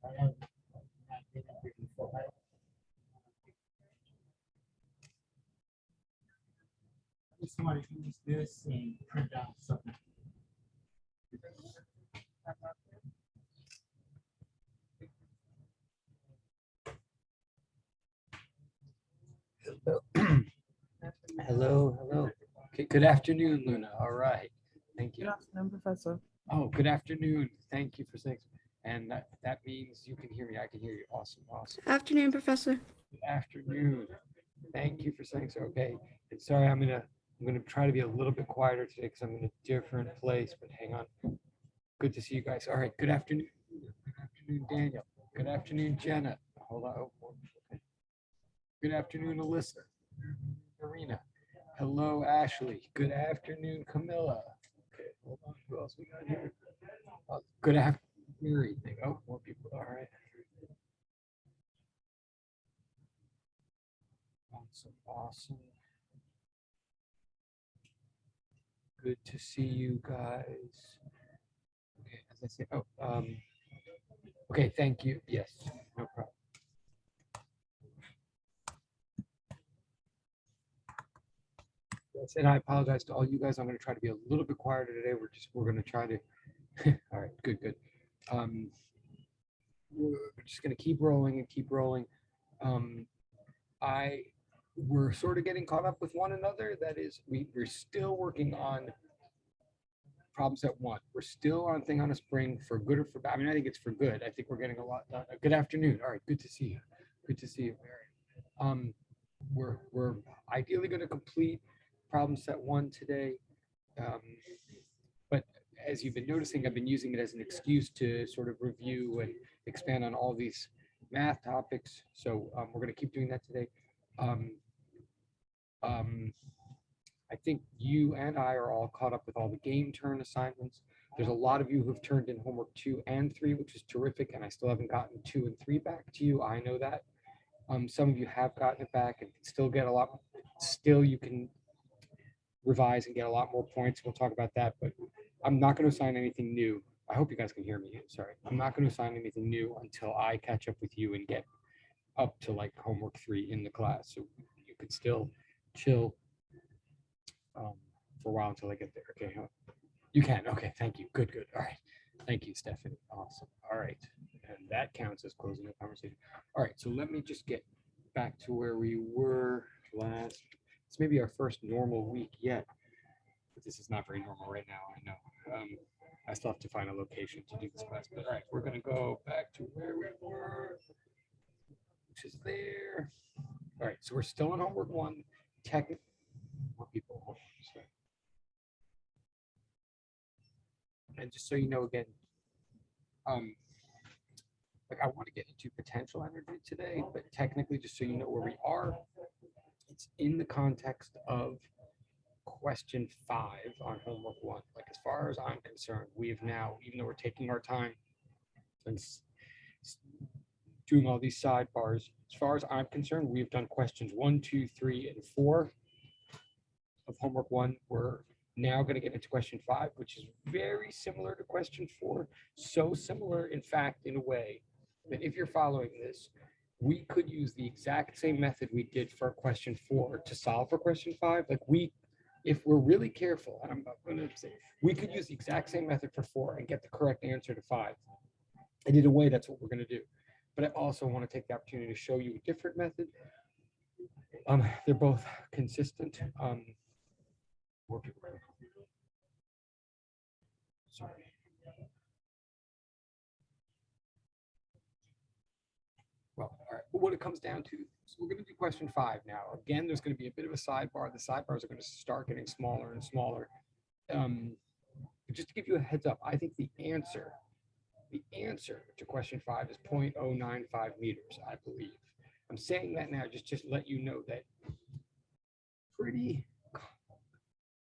I have not been up here before. I just want to use this and print out something. Hello, hello. Okay, good afternoon, Luna. All right. Thank you. Good afternoon, Professor. Oh, good afternoon. Thank you for saying. And that means you can hear me. I can hear you. Awesome, awesome. Afternoon, Professor. Good afternoon. Thank you for saying so. Okay. And sorry, I'm gonna try to be a little bit quieter today because I'm in a different place. But hang on. Good to see you guys. All right. Good afternoon. Good afternoon, Daniel. Good afternoon, Jenna. Hold on. Oh, okay. Good afternoon, Alyssa. Marina. Hello, Ashley. Good afternoon, Camilla. Okay, hold on. Who else we got here? Good afternoon, Mary. Oh, more people. All right. Awesome, awesome. Good to see you guys. Okay, as I say, okay, thank you. Yes, no problem. Yes, and I apologize to all you guys. I'm going to try to be a little bit quieter today. We're going to try to. All right, good. We're just going to keep rolling and keep rolling. We're sort of getting caught up with one another. That is, we're still working on problem set 1. We're still on thing on a spring for good or for bad. I mean, I think it's for good. I think we're getting a lot done. Good afternoon. All right, good to see you. Good to see you, Mary. We're ideally going to complete problem set 1 today. But as you've been noticing, I've been using it as an excuse to sort of review and expand on all these math topics. So we're going to keep doing that today. I think you and I are all caught up with all the game turn assignments. There's a lot of you who've turned in homework 2 and 3, which is terrific. And I still haven't gotten 2 and 3 back to you. I know that. Some of you have gotten it back and still get a lot. Still, you can revise and get a lot more points. We'll talk about that, but I'm not going to assign anything new. I hope you guys can hear me. Sorry. I'm not going to assign anything new until I catch up with you and get up to like homework 3 in the class. So you could still chill for a while until I get there. Okay. You can. Okay. Thank you. Good. All right. Thank you, Stephanie. Awesome. All right. And that counts as closing the conversation. All right. So let me just get back to where we were last. It's maybe our first normal week yet. But this is not very normal right now. I know. I still have to find a location to do this class. But all right. We're going to go back to where we were, which is there. All right. So we're still on homework 1. Technically, more people. And just so you know, again, like I want to get into potential energy today, but technically, just so you know where we are, it's in the context of question 5 on homework 1. Like as far as I'm concerned, we have now, even though we're taking our time and doing all these sidebars, as far as I'm concerned, we've done questions 1, 2, 3, and 4 of homework 1. We're now going to get into question 5, which is very similar to question 4. So similar, in fact, in a way that if you're following this, we could use the exact same method we did for question 4 to solve for question 5. Like if we're really careful, and I'm going to say, we could use the exact same method for 4 and get the correct answer to 5. And in a way, that's what we're going to do. But I also want to take the opportunity to show you a different method. They're both consistent. Sorry. Well, all right. But what it comes down to, so we're going to do question 5 now. Again, there's going to be a bit of a sidebar. The sidebars are going to start getting smaller and smaller. But just to give you a heads up, I think the answer to question 5 is 0.095 meters, I believe. I'm saying that now just to let you know that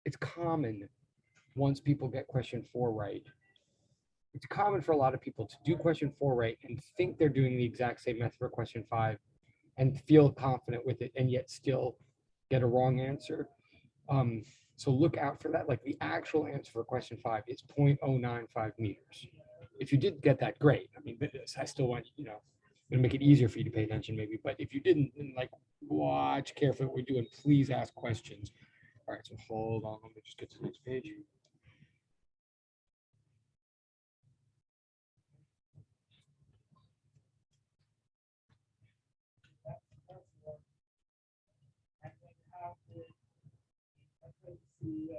it's common once people get question 4 right. It's common for a lot of people to do question 4 right and think they're doing the exact same method for question 5 and feel confident with it and yet still get a wrong answer. So look out for that. Like the actual answer for question 5 is 0.095 meters. if you did get that, great. I mean, but I still want, gonna make it easier for you to pay attention maybe, but if you didn't, then like watch carefully what we're doing, please ask questions. All right, so hold on, let me just get to the next page. And then how did the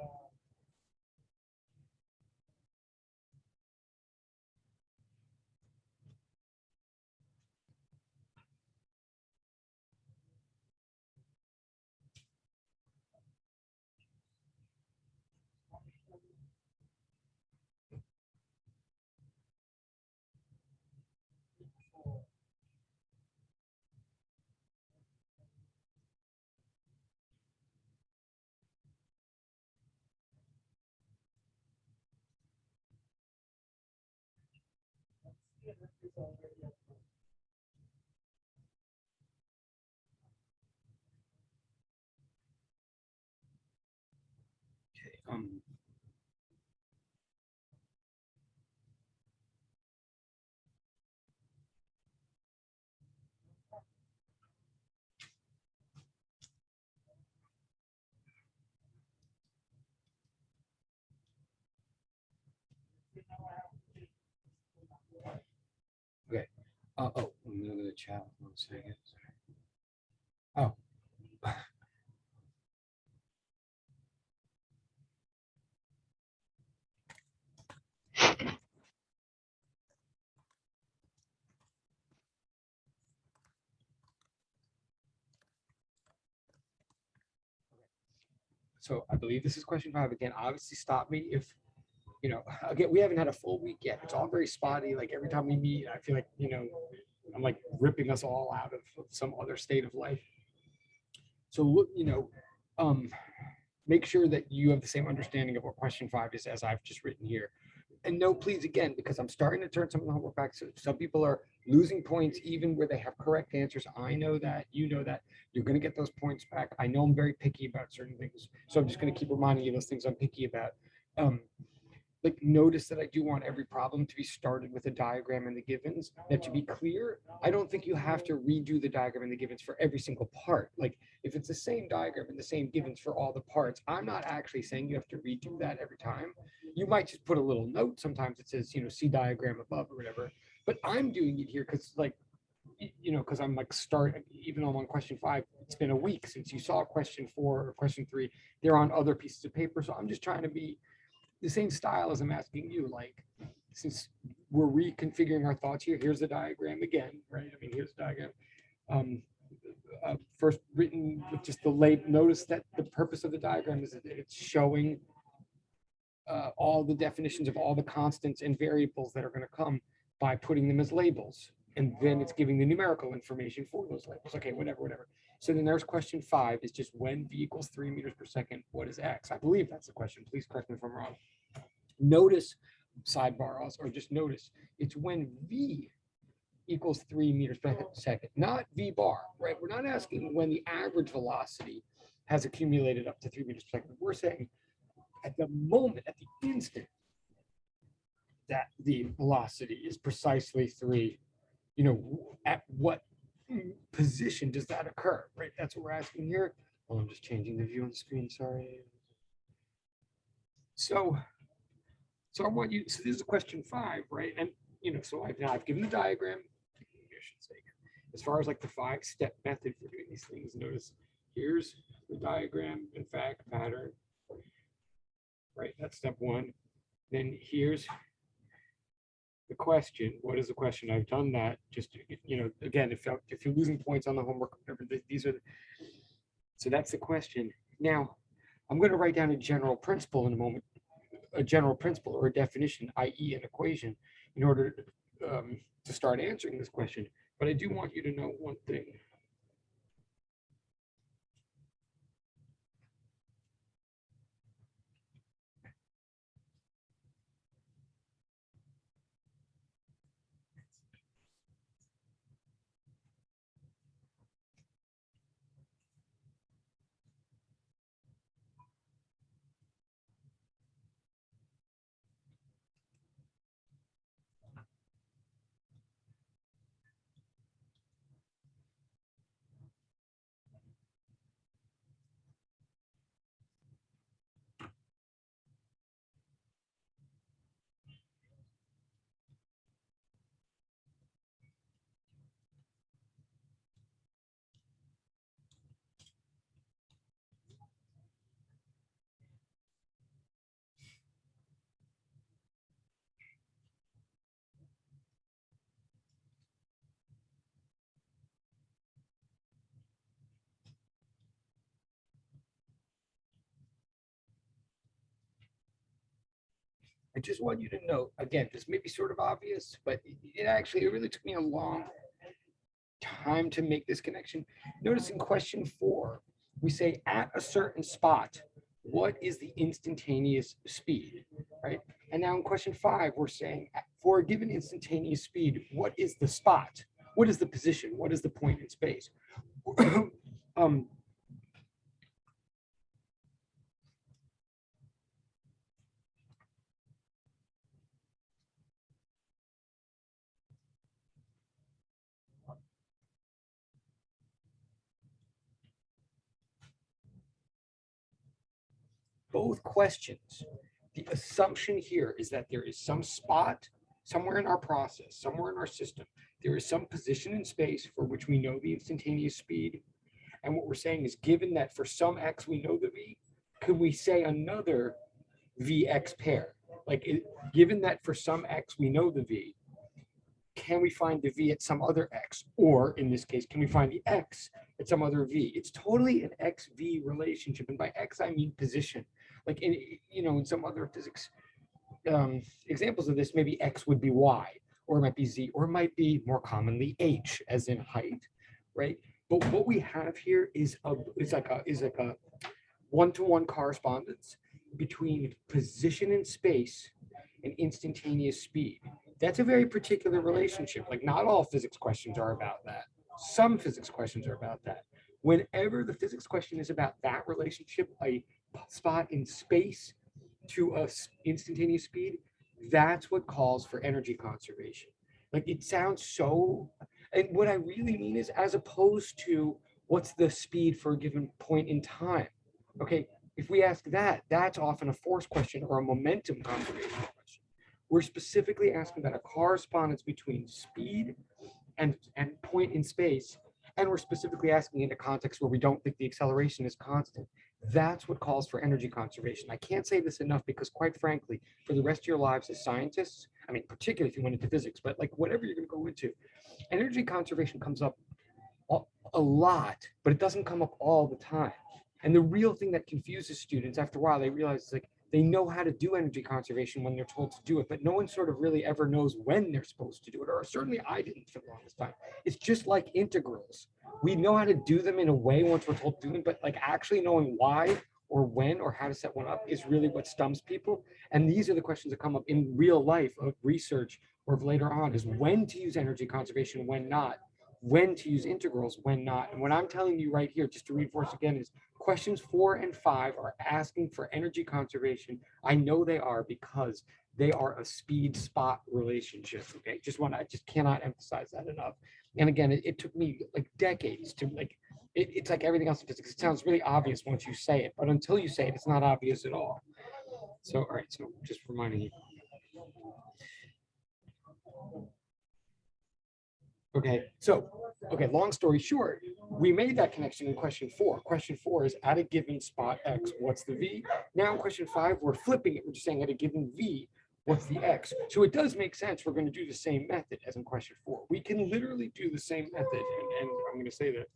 Um, okay. Oh, I'm gonna go to the chat. 1 second. Oh. So I believe this is question 5 again. Obviously, stop me if again, we haven't had a full week yet. It's all very spotty. Like every time we meet, I feel like, I'm like ripping us all out of some other state of life. So look, make sure that you have the same understanding of what question 5 is as I've just written here. And no, please, again, because I'm starting to turn some of the homework back. So some people are losing points even where they have correct answers. I know that, you know that. You're going to get those points back. I know I'm very picky about certain things. So I'm just going to keep reminding you those things I'm picky about. Like notice that I do want every problem to be started with a diagram and the givens. Now, to be clear, I don't think you have to redo the diagram and the givens for every single part. Like if it's the same diagram and the same givens for all the parts, I'm not actually saying you have to redo that every time. You might just put a little note. Sometimes it says, see diagram above or whatever. But I'm doing it here because because I'm like even on question 5, it's been a week since you saw question 4 or question 3. They're on other pieces of paper. So I'm just trying to be the same style as I'm asking you, like, since we're reconfiguring our thoughts here, here's the diagram again, right? I mean, here's the diagram. First written with just the label. Notice that the purpose of the diagram is that it's showing all the definitions of all the constants and variables that are going to come by putting them as labels. And then it's giving the numerical information for those labels. Okay, whatever. So then there's question 5 is just when v equals 3 meters per second, what is x? I believe that's the question. Please correct me if I'm wrong. Notice, sidebar also, or just notice, it's when v equals 3 meters per second, not v bar, right? We're not asking when the average velocity has accumulated up to 3 meters per second. We're saying at the moment, at the instant that the velocity is precisely 3, at what position does that occur, right? That's what we're asking here. Oh, I'm just changing the view on the screen, sorry. So I want you, so this is question 5, right? And, so I've given the diagram, I should say, as far as like the 5-step method for doing these things. Notice here's the diagram, in fact, pattern, right? That's step 1. Then here's the question. What is the question? I've done that. Just, again, if you're losing points on the homework, whatever, these are so that's the question. Now, I'm going to write down a general principle in a moment, a general principle or a definition, i.e. an equation, in order to start answering this question. But I do want you to know one thing. I just want you to note, again, this may be sort of obvious, but it really took me a long time to make this connection. Notice in question 4, we say at a certain spot, what is the instantaneous speed, right? And now in question 5, we're saying for a given instantaneous speed, what is the spot? What is the position? What is the point in space? Both questions, the assumption here is that there is some spot somewhere in our process, somewhere in our system. There is some position in space for which we know the instantaneous speed. And what we're saying is, given that for some x we know the v, could we say another vx pair? Given that for some x we know the v, can we find the v at some other x? Or in this case, can we find the x at some other v? It's totally an x-v relationship. And by x, I mean position. Like in some other physics examples of this, maybe x would be y, or it might be z, or it might be more commonly h, as in height, right? But what we have here is like a one-to-one correspondence between position in space and instantaneous speed. That's a very particular relationship. Like, not all physics questions are about that. Some physics questions are about that. Whenever the physics question is about that relationship, a spot in space to a instantaneous speed, that's what calls for energy conservation. Like, it sounds so, and what I really mean is, as opposed to what's the speed for a given point in time. Okay, if we ask that, that's often a force question or a momentum conservation question. We're specifically asking about a correspondence between speed and point in space, and we're specifically asking in a context where we don't think the acceleration is constant. That's what calls for energy conservation. I can't say this enough because, quite frankly, for the rest of your lives as scientists, I mean, particularly if you went into physics, but like whatever you're going to go into, energy conservation comes up a lot, but it doesn't come up all the time. And the real thing that confuses students, after a while, they realize it's like they know how to do energy conservation when they're told to do it, but no one sort of really ever knows when they're supposed to do it, or certainly I didn't for the longest time. It's just like integrals. We know how to do them in a way once we're told to do them, but like actually knowing why or when or how to set one up is really what stumps people. And these are the questions that come up in real life of research or of later on, is when to use energy conservation, when not, when to use integrals, when not. And what I'm telling you right here, just to reinforce again, is questions 4 and 5 are asking for energy conservation. I know they are because they are a speed spot relationship. Okay, I just cannot emphasize that enough. And again, it took me like decades to it's like everything else in physics. It sounds really obvious once you say it, but until you say it, it's not obvious at all. So, all right, so just reminding you. Okay, long story short, we made that connection in question 4. Question 4 is at a given spot X, what's the V? Now in question 5, we're flipping it. We're just saying at a given V, what's the X? So it does make sense. We're going to do the same method as in question 4. We can literally do the same method, and I'm going to say that.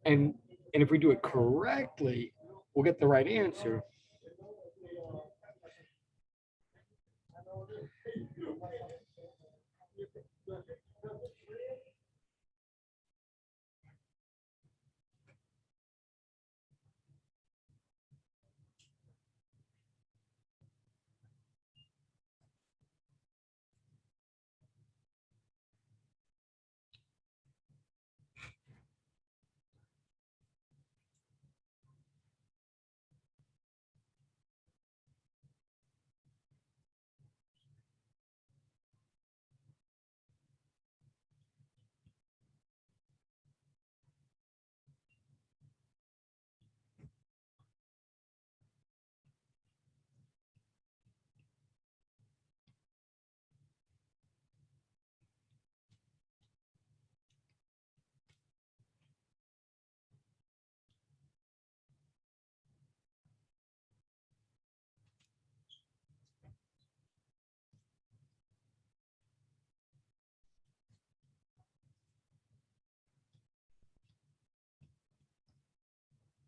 And if we do it correctly, we'll get the right answer.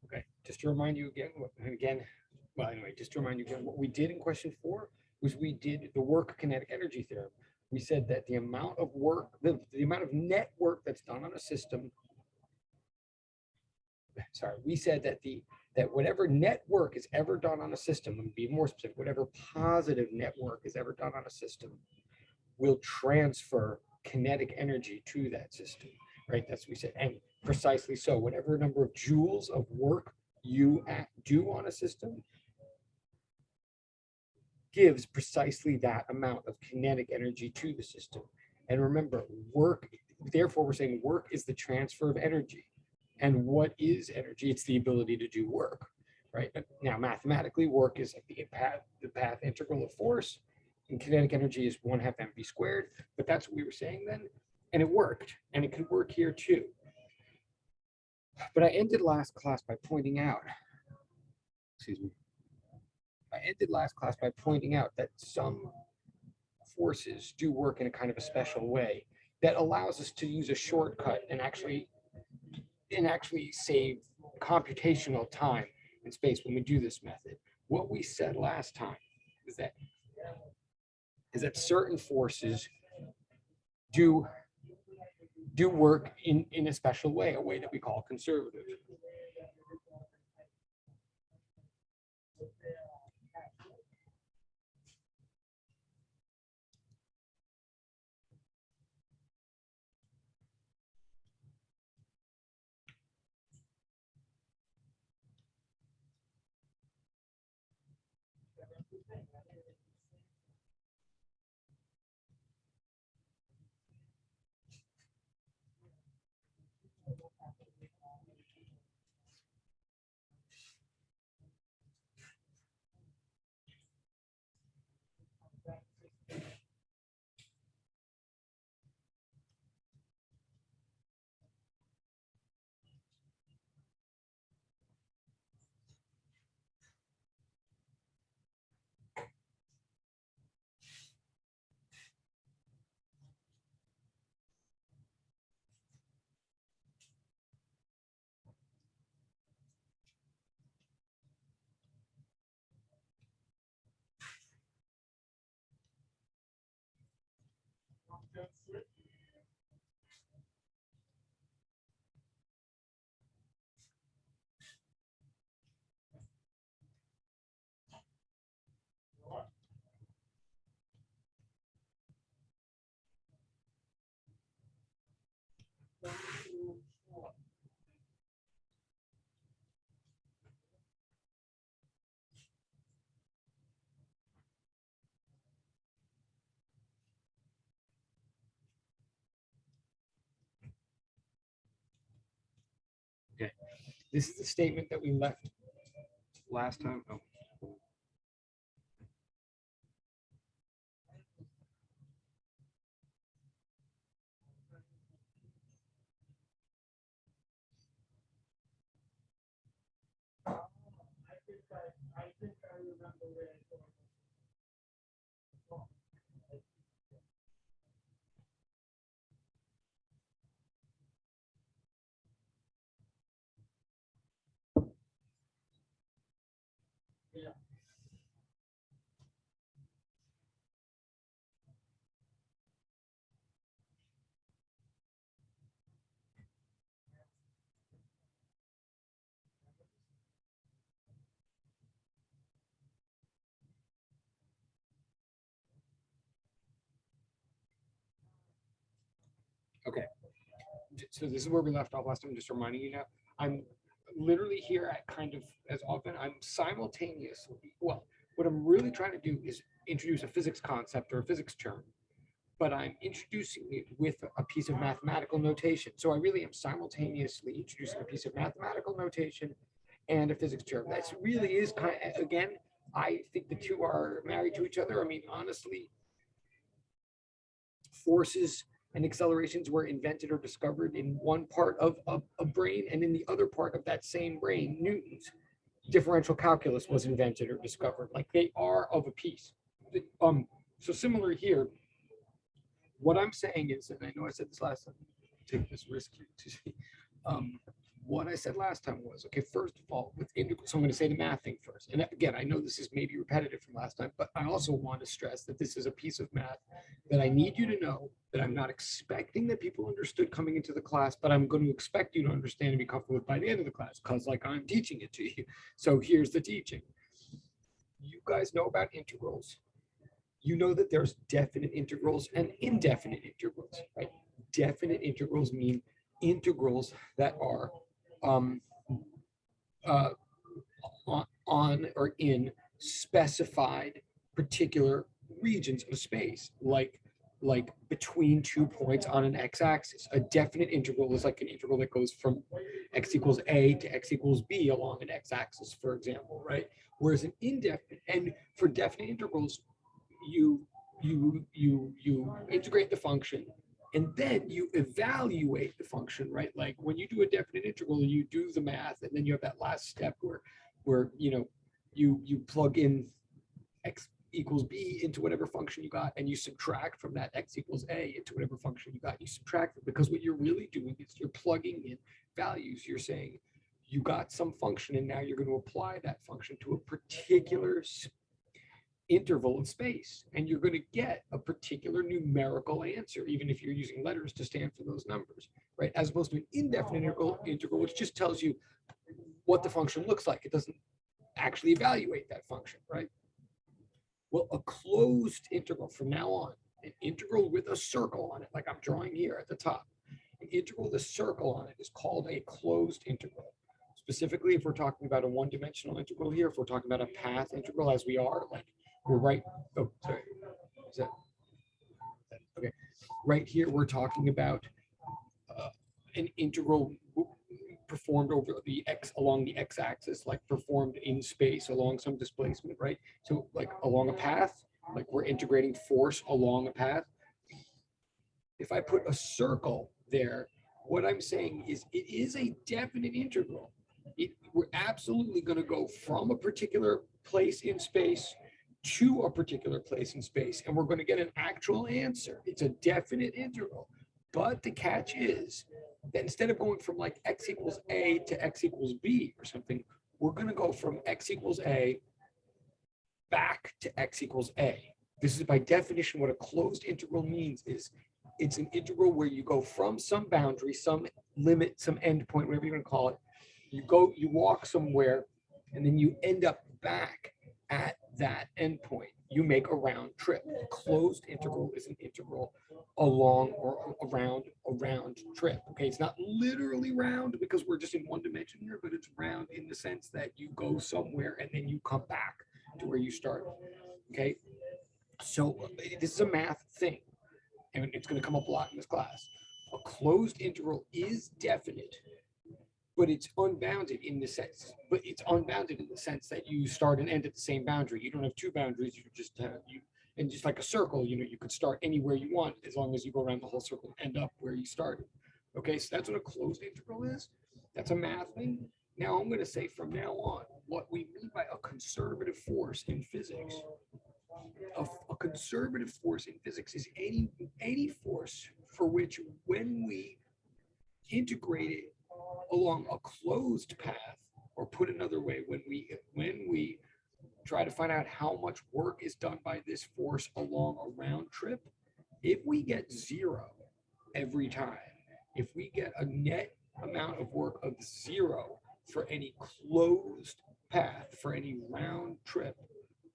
Okay, just to remind you again, just to remind you again, what we did in question 4 was we did the work kinetic energy theorem. We said that the amount of work, the amount of net work that's done on a system, sorry, we said that that whatever net work is ever done on a system, and be more specific, whatever positive net work is ever done on a system will transfer kinetic energy to that system, right? That's what we said. And precisely so, whatever number of joules of work you do on a system gives precisely that amount of kinetic energy to the system. And remember, work, therefore we're saying work is the transfer of energy. And what is energy? It's the ability to do work, right? Now, mathematically, work is like the path integral of force, and kinetic energy is 1/2 mv squared, but that's what we were saying then, and it worked, and it could work here too. But I ended last class by pointing out, excuse me, I ended last class by pointing out that some forces do work in a kind of a special way that allows us to use a shortcut and actually save computational time and space when we do this method. What we said last time is that certain forces do work in a special way, a way that we call conservative. Okay, this is the statement that we left last time. Oh. I think I remember where it was. Yeah. Okay, so this is where we left off last time. Just reminding you now, I'm literally here at kind of as often I'm simultaneously, well, what I'm really trying to do is introduce a physics concept or a physics term, but I'm introducing it with a piece of mathematical notation. So I really am simultaneously introducing a piece of mathematical notation and a physics term. That really is kind of, again, I think the two are married to each other. I mean, honestly, forces and accelerations were invented or discovered in one part of a brain, and in the other part of that same brain, Newton's differential calculus was invented or discovered. Like, they are of a piece. So similar here, what I'm saying is, and I know I said this last time, take this risk here to see, what I said last time was, okay, first of all, with integral, so I'm going to say the math thing first. And again, I know this is maybe repetitive from last time, but I also want to stress that this is a piece of math that I need you to know that I'm not expecting that people understood coming into the class, but I'm going to expect you to understand and be comfortable with by the end of the class, because like I'm teaching it to you. So here's the teaching. You guys know about integrals. You know that there's definite integrals and indefinite integrals, right? Definite integrals mean integrals that are uh, on or in specified particular regions of space, like between 2 points on an x-axis. A definite integral is like an integral that goes from x equals a to x equals b along an x-axis, for example, right? Whereas an indefinite, and for definite integrals, you integrate the function and then you evaluate the function, right? Like when you do a definite integral, you do the math, and then you have that last step where you plug in x equals b into whatever function you got, and you subtract from that x equals a into whatever function you got. You subtract it, because what you're really doing is you're plugging in values. You're saying you got some function, and now you're going to apply that function to a particular interval of space, and you're going to get a particular numerical answer, even if you're using letters to stand for those numbers, right? As opposed to an indefinite integral, which just tells you what the function looks like. It doesn't actually evaluate that function, right? Well, a closed integral from now on, an integral with a circle on it, like I'm drawing here at the top, an integral with a circle on it is called a closed integral. Specifically, if we're talking about a one-dimensional integral here, if we're talking about a path integral, as we are, like we're right, oh, sorry, is that, okay, right here, we're talking about an integral performed over the along the x-axis, like performed in space along some displacement, right? So like along a path, like we're integrating force along a path. If I put a circle there, what I'm saying is it is a definite integral. We're absolutely going to go from a particular place in space to a particular place in space, and we're going to get an actual answer. It's a definite integral. But the catch is that instead of going from like x equals a to x equals b or something, we're going to go from x equals a back to x equals a. This is by definition what a closed integral means. Is it's an integral where you go from some boundary, some limit, some endpoint, whatever you're going to call it. You walk somewhere, and then you end up back at that endpoint. You make a round trip. A closed integral is an integral along or around a round trip. Okay, it's not literally round because we're just in one dimension here, but it's round in the sense that you go somewhere and then you come back to where you started. Okay, so this is a math thing, and it's going to come up a lot in this class. A closed integral is definite, but it's unbounded in the sense. But it's unbounded in the sense that you start and end at the same boundary. You don't have two boundaries. You just have and just like a circle. You could start anywhere you want as long as you go around the whole circle and end up where you started. Okay, so that's what a closed integral is. That's a math thing. Now I'm going to say from now on what we mean by a conservative force in physics. A conservative force in physics is any force for which, when we integrate it along a closed path, or put another way, when we try to find out how much work is done by this force along a round trip, if we get zero every time, if we get a net amount of work of zero for any closed path, for any round trip,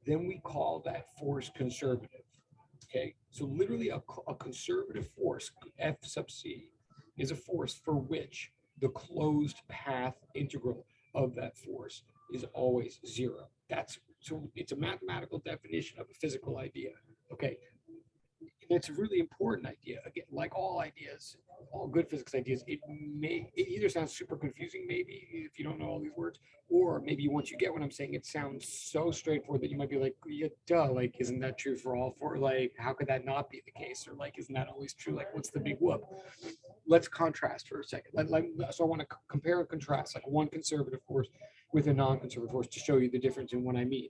then we call that force conservative. Okay, so literally a conservative force, F sub c, is a force for which the closed path integral of that force is always zero. So it's a mathematical definition of a physical idea. Okay, it's a really important idea. Again, like all ideas, all good physics ideas, it either sounds super confusing, maybe if you don't know all these words, or maybe once you get what I'm saying, it sounds so straightforward that you might be like, yeah, duh, like, isn't that true for all four? Like, how could that not be the case? Or like, isn't that always true? Like, what's the big whoop? Let's contrast for a second. So I want to compare and contrast like one conservative force with a non-conservative force to show you the difference in what I mean.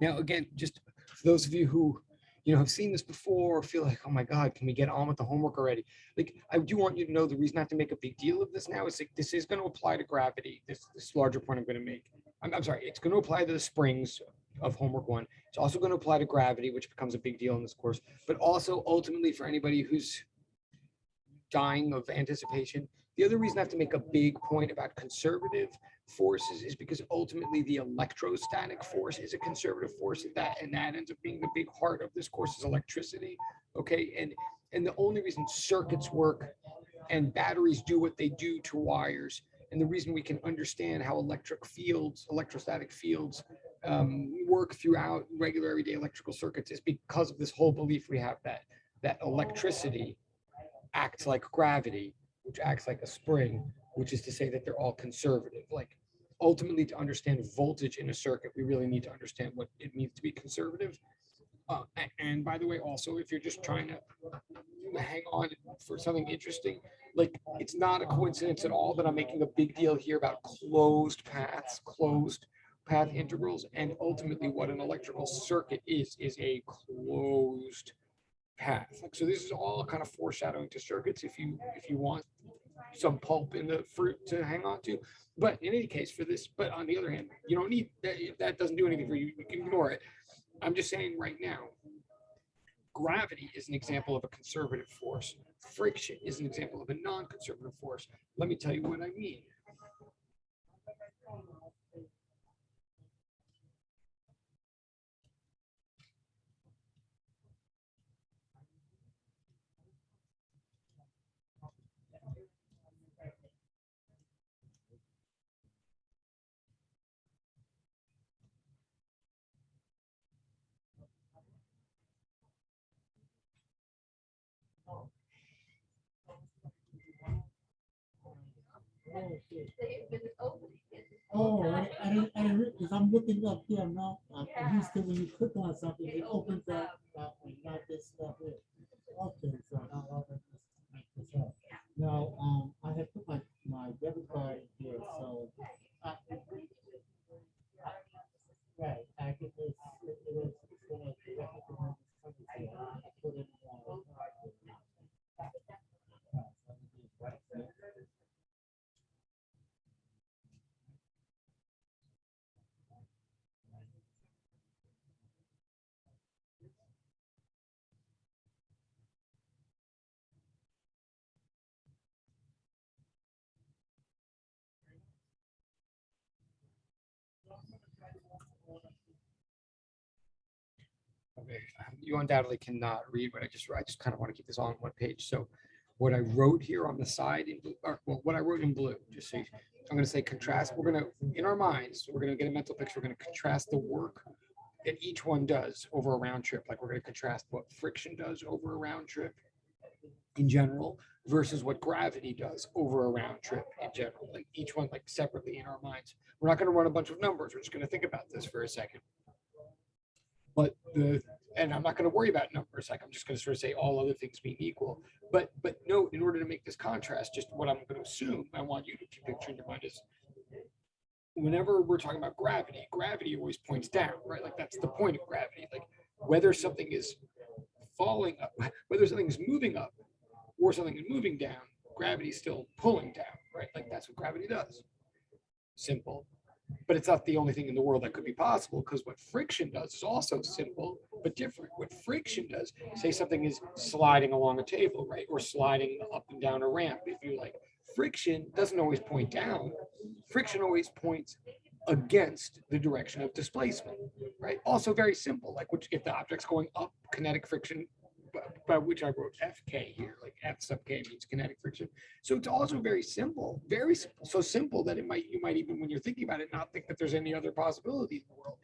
Now, again, just for those of you who, have seen this before or feel like, oh my God, can we get on with the homework already? Like, I do want you to know the reason I have to make a big deal of this now is like, this is going to apply to gravity. This larger point I'm going to make. I'm sorry, it's going to apply to the springs of homework 1. It's also going to apply to gravity, which becomes a big deal in this course, but also ultimately for anybody who's dying of anticipation. The other reason I have to make a big point about conservative forces is because ultimately the electrostatic force is a conservative force, and that ends up being the big heart of this course is electricity. Okay, and the only reason circuits work and batteries do what they do to wires, and the reason we can understand how electrostatic fields work throughout regular everyday electrical circuits is because of this whole belief we have that electricity acts like gravity, which acts like a spring, which is to say that they're all conservative. Like ultimately, to understand voltage in a circuit, we really need to understand what it means to be conservative. And by the way, also, if you're just trying to hang on for something interesting, like it's not a coincidence at all that I'm making a big deal here about closed path integrals, and ultimately what an electrical circuit is a closed path. Like, so this is all kind of foreshadowing to circuits if you want some pulp in the fruit to hang on to. But in any case, for this, but on the other hand, you don't need that. If that doesn't do anything for you, you can ignore it. I'm just saying right now, gravity is an example of a conservative force. Friction is an example of a non-conservative force. Let me tell you what I mean. Oh, because I'm looking up here now. I'm used to when you click on something, it opens up and got this stuff in. Okay, so now I'll make this up. Now, I have put my debit card in here, so right, I get this. It's gonna directly from this country, so I put it in. Okay, you undoubtedly cannot read what I just kind of want to keep this all on one page. So what I wrote here on the side in blue, or well, what I wrote in blue, just so I'm going to say contrast. We're going to, in our minds, we're going to get a mental picture. We're going to contrast the work that each one does over a round trip. Like we're going to contrast what friction does over a round trip in general versus what gravity does over a round trip in general. Like each one, like separately in our minds. We're not going to run a bunch of numbers. We're just going to think about this for a second. But and I'm not going to worry about numbers. Like I'm just going to sort of say all other things being equal. But no, in order to make this contrast, just what I'm going to assume, I want you to keep picture in your mind is whenever we're talking about gravity always points down, right? Like that's the point of gravity. Like whether something is falling up, whether something is moving up or something is moving down, gravity is still pulling down, right? Like that's what gravity does. Simple. But it's not the only thing in the world that could be possible, because what friction does is also simple but different. What friction does, say something is sliding along a table, right, or sliding up and down a ramp, if you like. Friction doesn't always point down. Friction always points against the direction of displacement, right? Also very simple, like which if the object's going up, kinetic friction, by which I wrote FK here, like F sub K means kinetic friction. So it's also very simple, very simple. So simple that you might even, when you're thinking about it, not think that there's any other possibility in the world.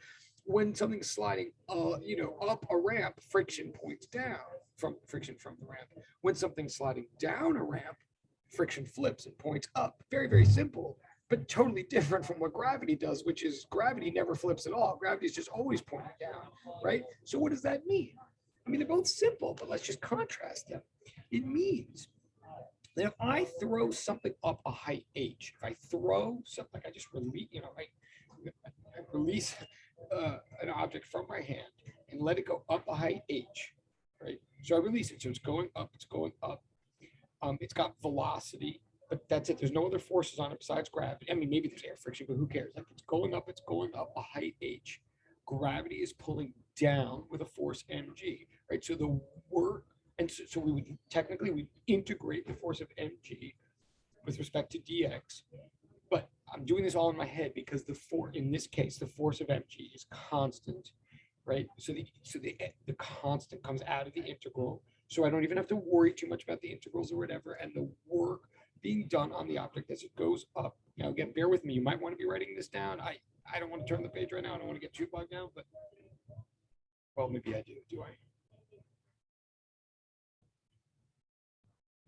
When something's sliding, up a ramp, friction points down from friction from the ramp. When something's sliding down a ramp, friction flips and points up. Very, very simple, but totally different from what gravity does, which is gravity never flips at all. Gravity is just always pointing down, right? So what does that mean? I mean, they're both simple, but let's just contrast them. It means that if I throw something up a height h, if I throw something, like I just release, I release an object from my hand and let it go up a height h, right? So I release it. So it's going up. It's going up. It's got velocity, but that's it. There's no other forces on it besides gravity. I mean, maybe there's air friction, but who cares? Like it's going up a height h. Gravity is pulling down with a force mg, right? So the work, and so we would technically integrate the force of mg with respect to dx, but I'm doing this all in my head because in this case, the force of mg is constant, right? So the constant comes out of the integral. So I don't even have to worry too much about the integrals or whatever, and the work being done on the object as it goes up. Now, again, bear with me. You might want to be writing this down. I don't want to turn the page right now. I don't want to get too bogged down, but, well, maybe I do I?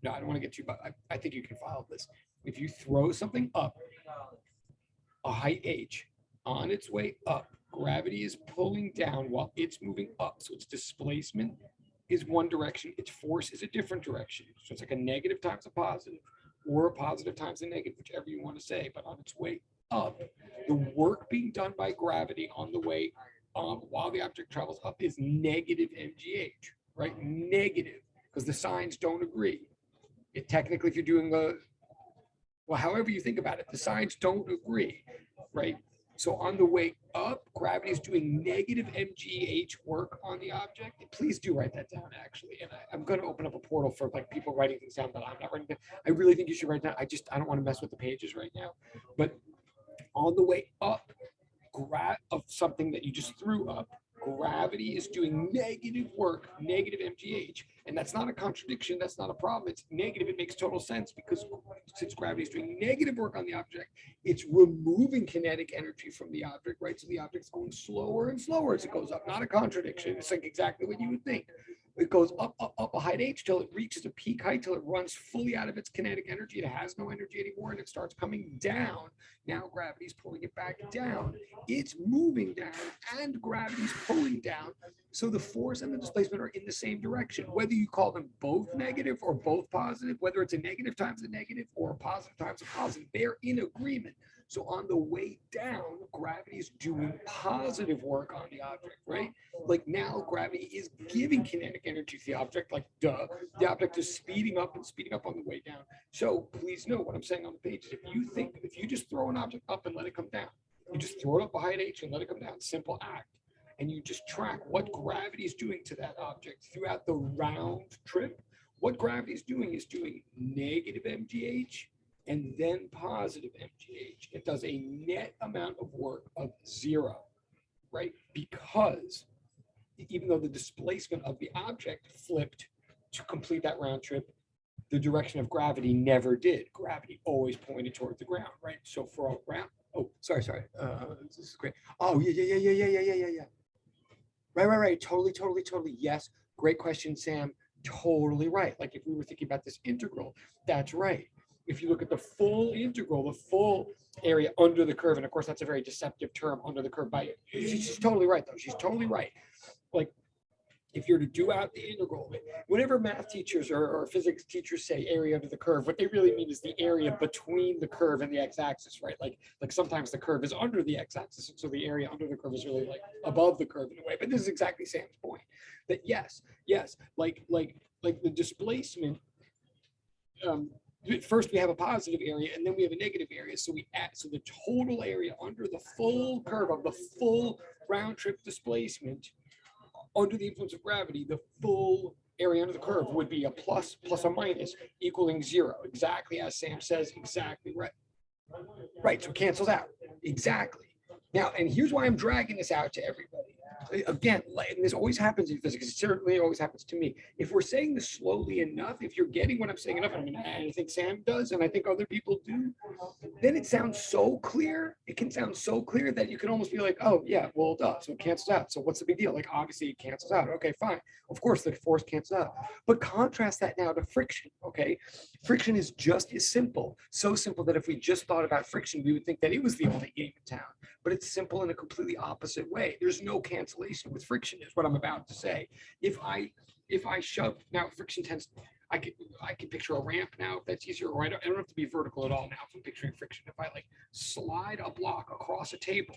No, I don't want to get too bogged. I think you can follow this. If you throw something up a height h on its way up, gravity is pulling down while it's moving up. So its displacement is one direction, its force is a different direction. So it's like a negative times a positive, or a positive times a negative, whichever you want to say. But on its way up, the work being done by gravity on the way while the object travels up is negative mgh, right? Negative, because the signs don't agree. Technically, if you're doing well, however you think about it, the signs don't agree, right? So on the way up, gravity is doing negative mgh work on the object. And please do write that down, actually. And I'm going to open up a portal for like people writing things down that I'm not writing down. I really think you should write down. I don't want to mess with the pages right now. But on the way up, of something that you just threw up, gravity is doing negative work, negative mgh, and that's not a contradiction. That's not a problem. It's negative. It makes total sense because since gravity is doing negative work on the object, it's removing kinetic energy from the object, right? So the object's going slower and slower as it goes up. Not a contradiction. It's like exactly what you would think. It goes up a height h till it reaches a peak height, till it runs fully out of its kinetic energy. It has no energy anymore, and it starts coming down. Now gravity's pulling it back down. It's moving down, and gravity's pulling down. So the force and the displacement are in the same direction. Whether you call them both negative or both positive, whether it's a negative times a negative or a positive times a positive, they're in agreement. So on the way down, gravity is doing positive work on the object, right? Like now gravity is giving kinetic energy to the object, like duh. The object is speeding up and speeding up on the way down. So please note what I'm saying on the page is if you just throw an object up and let it come down, you just throw it up a height h and let it come down, simple act. And you just track what gravity is doing to that object throughout the round trip. What gravity is doing negative mgh and then positive mgh. It does a net amount of work of 0, right? Because even though the displacement of the object flipped to complete that round trip, the direction of gravity never did. Gravity always pointed toward the ground, right? So for a round, sorry. This is great. Oh, yeah. Right. Totally. Yes. Great question, Sam. Totally right. Like if we were thinking about this integral, that's right. If you look at the full integral, the full area under the curve, and of course that's a very deceptive term, under the curve. She's totally right, though. She's totally right. Like if you're to do out the integral, whenever math teachers or physics teachers say area under the curve, what they really mean is the area between the curve and the x-axis, right? Like sometimes the curve is under the x-axis, so the area under the curve is really like above the curve in a way. But this is exactly Sam's point. That yes, like the displacement. First we have a positive area and then we have a negative area. So so the total area under the full curve of the full round trip displacement under the influence of gravity, the full area under the curve would be a plus or minus equaling 0. Exactly as Sam says, exactly right. Right, so it cancels out. Exactly. Now, and here's why I'm dragging this out to everybody. Again, and this always happens in physics. It certainly always happens to me. If we're saying this slowly enough, if you're getting what I'm saying enough, and I think Sam does, and I think other people do, then it sounds so clear. It can sound so clear that you can almost be like, oh yeah, well, duh, so it cancels out. So what's the big deal? Like obviously it cancels out. Okay, fine. Of course the force cancels out. But contrast that now to friction. Okay, friction is just as simple. So simple that if we just thought about friction, we would think that it was the only game in town. But it's simple in a completely opposite way. There's no cancellation with friction, is what I'm about to say. If I shove, now friction tends, I can picture a ramp now if that's easier, or I don't have to be vertical at all now if I'm picturing friction. If I like slide a block across a table,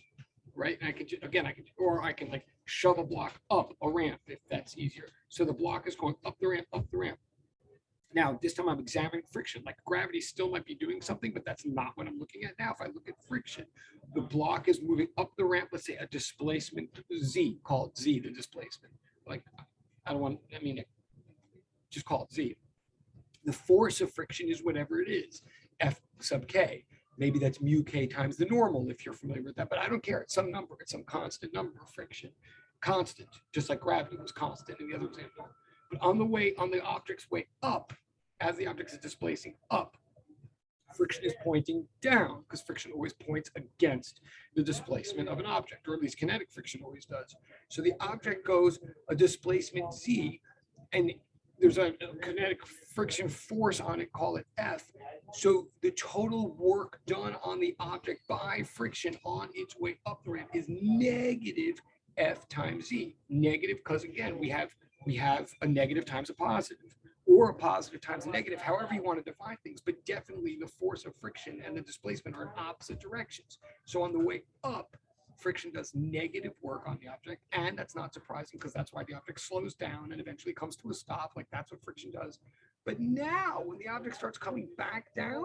right? And I can, again, or I can like shove a block up a ramp if that's easier. So the block is going up the ramp, up the ramp. Now, this time I'm examining friction. Like gravity still might be doing something, but that's not what I'm looking at now. If I look at friction, the block is moving up the ramp, let's say a displacement Z, call it Z, the displacement. Like, I don't want, I mean, just call it Z. The force of friction is whatever it is, F sub K. Maybe that's mu K times the normal, if you're familiar with that, but I don't care. It's some number, it's some constant number of friction. Constant, just like gravity was constant in the other example. But on the object's way up, as the object is displacing up, friction is pointing down because friction always points against the displacement of an object, or at least kinetic friction always does. So the object goes a displacement Z, and there's a kinetic friction force on it, call it F. So the total work done on the object by friction on its way up the ramp is negative F times Z. Negative because, again, we have a negative times a positive, or a positive times a negative, however you want to define things, but definitely the force of friction and the displacement are in opposite directions. So on the way up, friction does negative work on the object, and that's not surprising because that's why the object slows down and eventually comes to a stop. Like that's what friction does. But now when the object starts coming back down,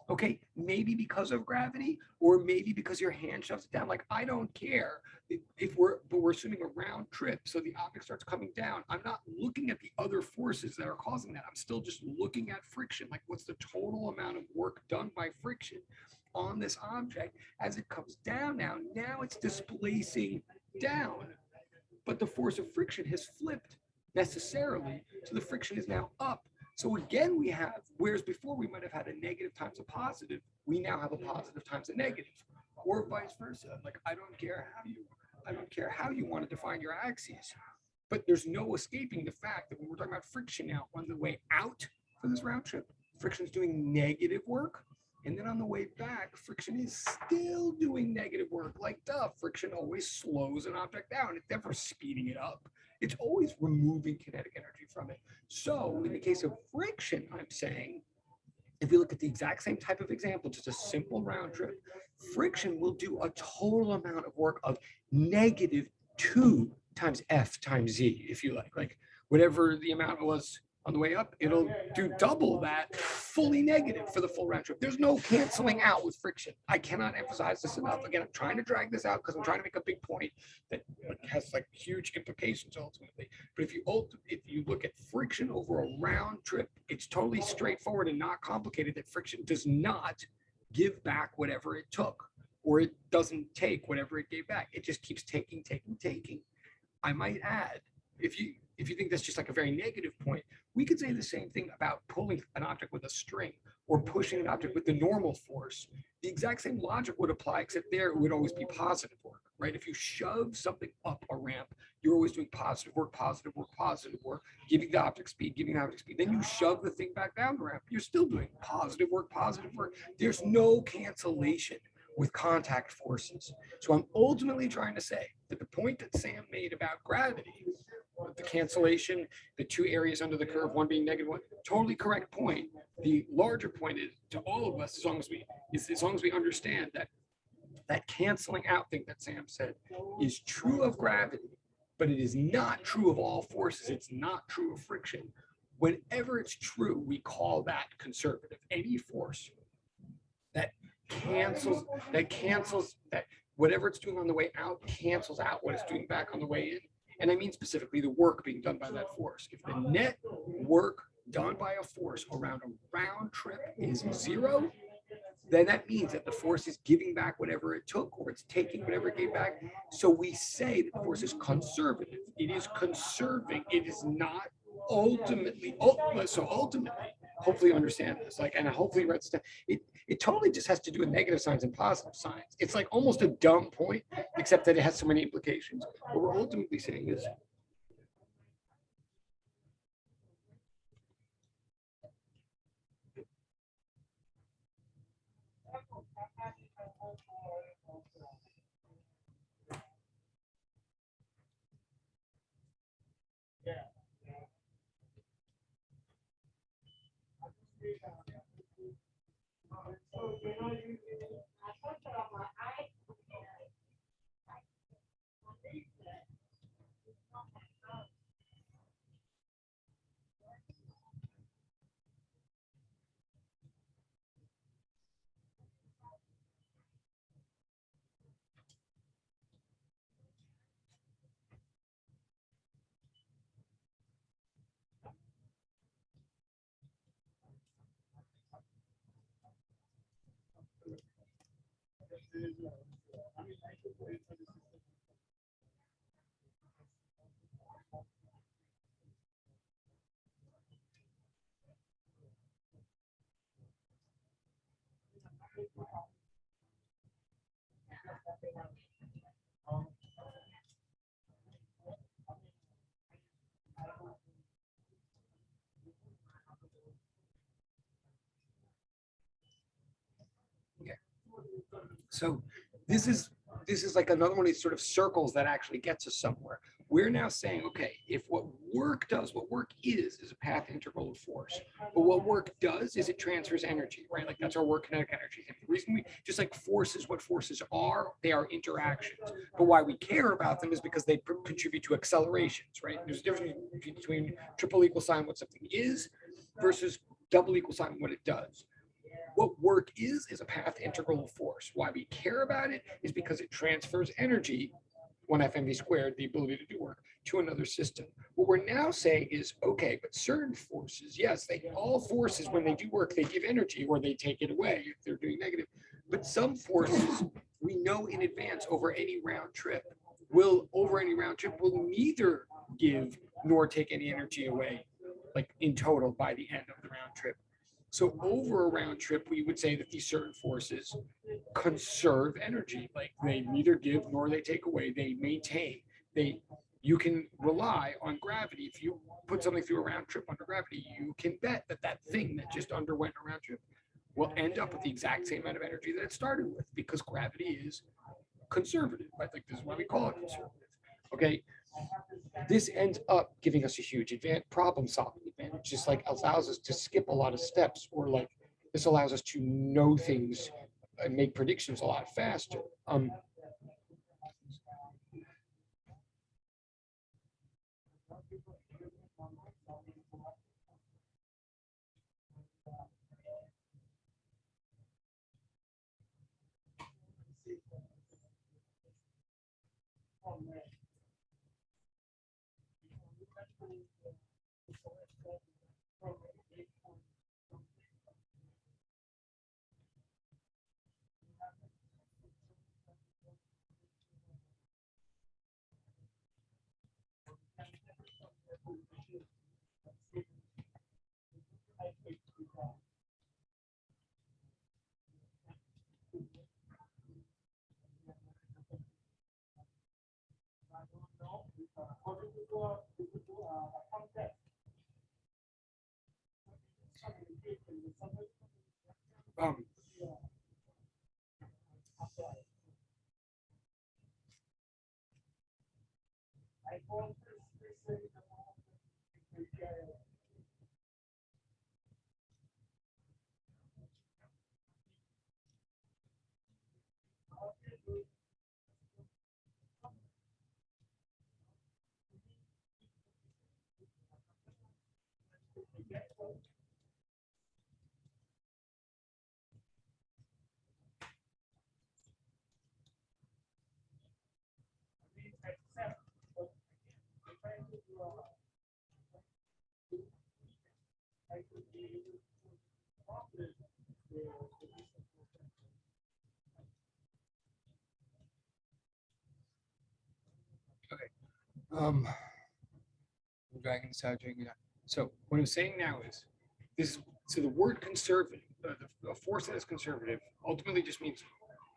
okay, maybe because of gravity, or maybe because your hand shoves it down, like I don't care but we're assuming a round trip, so the object starts coming down. I'm not looking at the other forces that are causing that. I'm still just looking at friction, like what's the total amount of work done by friction on this object as it comes down. Now it's displacing down, but the force of friction has flipped necessarily, so the friction is now up. So again, we have, whereas before we might have had a negative times a positive, we now have a positive times a negative, or vice versa. Like I don't care how you want to define your axes, but there's no escaping the fact that when we're talking about friction now on the way out for this round trip, friction is doing negative work. And then on the way back, friction is still doing negative work. Like duh, friction always slows an object down. It's never speeding it up. It's always removing kinetic energy from it. So in the case of friction, I'm saying, if we look at the exact same type of example, just a simple round trip, friction will do a total amount of work of negative 2 times F times Z, if you like whatever the amount was on the way up, it'll do double that, fully negative for the full round trip. There's no canceling out with friction. I cannot emphasize this enough. Again, I'm trying to drag this out because I'm trying to make a big point that has like huge implications ultimately. But if you look at friction over a round trip, it's totally straightforward and not complicated that friction does not give back whatever it took, or it doesn't take whatever it gave back. It just keeps taking. I might add, if you think that's just like a very negative point, we could say the same thing about pulling an object with a string or pushing an object with the normal force. The exact same logic would apply, except there it would always be positive work, right? If you shove something up a ramp, you're always doing positive work, giving the object speed. Then you shove the thing back down the ramp, you're still doing positive work. There's no cancellation with contact forces. So I'm ultimately trying to say that the point that Sam made about gravity, the cancellation, the two areas under the curve, one being negative, one, totally correct point. The larger point is to all of us, as long as we understand that canceling out thing that Sam said is true of gravity, but it is not true of all forces. It's not true of friction. Whenever it's true, we call that conservative. Any force that cancels that whatever it's doing on the way out cancels out what it's doing back on the way in. And I mean specifically the work being done by that force. If the net work done by a force around a round trip is 0, then that means that the force is giving back whatever it took, or it's taking whatever it gave back. So we say that the force is conservative. It is conserving. It is not ultimately. So ultimately, hopefully you understand this. And hopefully it totally just has to do with negative signs and positive signs. It's like almost a dumb point, except that it has so many implications. What we're ultimately saying is, So this is like another one of these sort of circles that actually gets us somewhere. We're now saying, okay, if what work is a path integral of force, but what work does is it transfers energy, right? Like that's our work kinetic energy. And the reason we, just like forces, what forces are, they are interactions. But why we care about them is because they contribute to accelerations, right? There's a difference between triple equal sign what something is versus double equal sign what it does. What work is a path integral of force. Why we care about it is because it transfers energy, 1/mv squared, the ability to do work, to another system. What we're now saying is, okay, but certain forces, yes, all forces, when they do work, they give energy or they take it away if they're doing negative. But some forces, we know in advance over any round trip, will neither give nor take any energy away, like in total by the end of the round trip. So over a round trip, we would say that these certain forces conserve energy, like they neither give nor they take away, they maintain. You can rely on gravity. If you put something through a round trip under gravity, you can bet that that thing that just underwent a round trip will end up with the exact same amount of energy that it started with, because gravity is conservative. I think this is why we call it conservative. Okay, this ends up giving us a huge problem solving advantage, just like allows us to skip a lot of steps, or like this allows us to know things and make predictions a lot faster. Um, I'm dragging this out, dragging it out. So what I'm saying now is this. So the word conservative, a force that is conservative, ultimately just means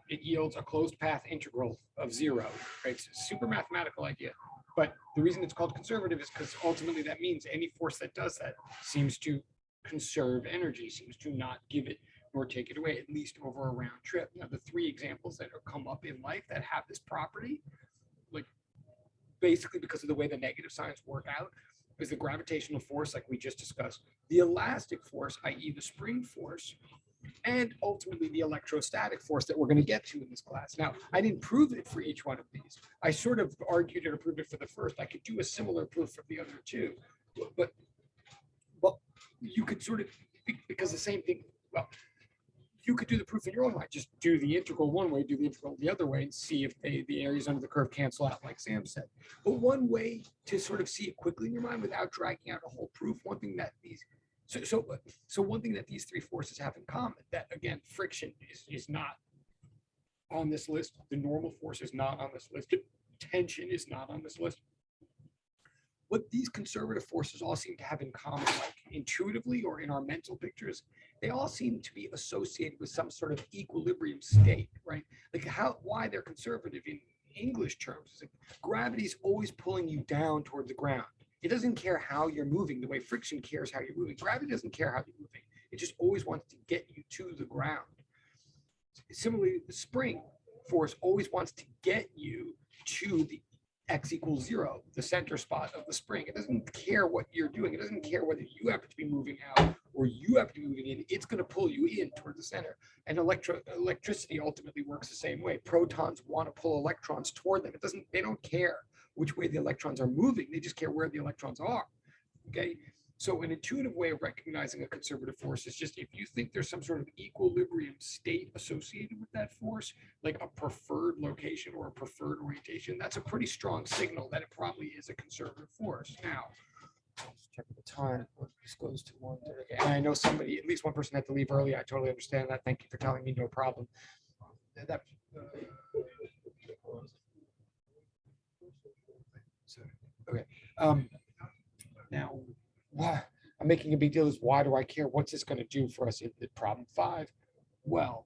it yields a closed path integral of 0. Right? It's a super mathematical idea. But the reason it's called conservative is because ultimately that means any force that does that seems to conserve energy, seems to not give it nor take it away, at least over a round trip. Now, the 3 examples that have come up in life that have this property, like basically because of the way the negative signs work out, is the gravitational force, like we just discussed, the elastic force, i.e. the spring force, and ultimately the electrostatic force that we're going to get to in this class. Now, I didn't prove it for each one of these. I sort of argued or proved it for the first. I could do a similar proof for the other 2, but you could sort of, because the same thing, well, you could do the proof in your own mind. Just do the integral one way, do the integral the other way, and see if the areas under the curve cancel out, like Sam said. But one way to sort of see it quickly in your mind without dragging out a whole proof, one thing that these one thing that these 3 forces have in common, that again, friction is not on this list. The normal force is not on this list. Tension is not on this list. What these conservative forces all seem to have in common, like intuitively or in our mental pictures, they all seem to be associated with some sort of equilibrium state, right? Like why they're conservative in English terms is like gravity is always pulling you down toward the ground. It doesn't care how you're moving the way friction cares how you're moving. Gravity doesn't care how you're moving. It just always wants to get you to the ground. Similarly, the spring force always wants to get you to the x equals 0, the center spot of the spring. It doesn't care what you're doing. It doesn't care whether you happen to be moving out or you have to be moving in. It's going to pull you in toward the center. And electricity ultimately works the same way. Protons want to pull electrons toward them. They don't care which way the electrons are moving. They just care where the electrons are. Okay. So an intuitive way of recognizing a conservative force is just if you think there's some sort of equilibrium state associated with that force, like a preferred location or a preferred orientation, that's a pretty strong signal that it probably is a conservative force. Now, let's check the time. This goes to 1:30. And I know somebody, at least one person had to leave early. I totally understand that. Thank you for telling me, no problem. Okay. Now, I'm making a big deal is why do I care? What's this going to do for us in problem 5? Well,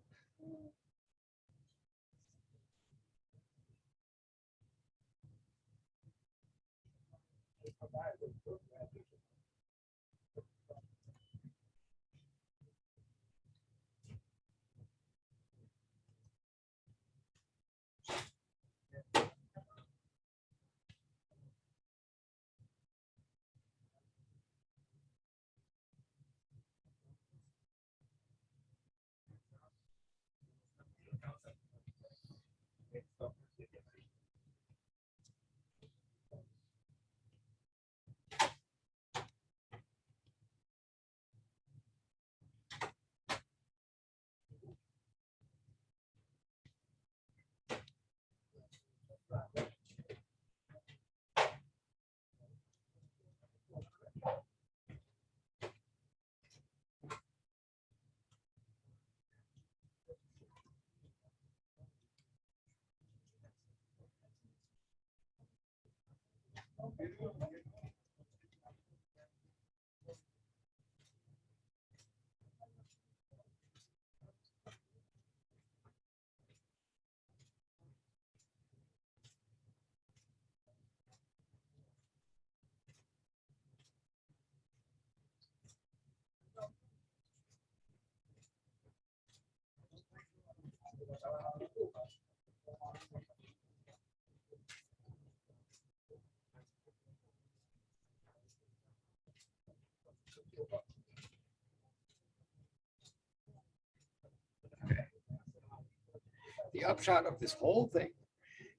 the upshot of this whole thing,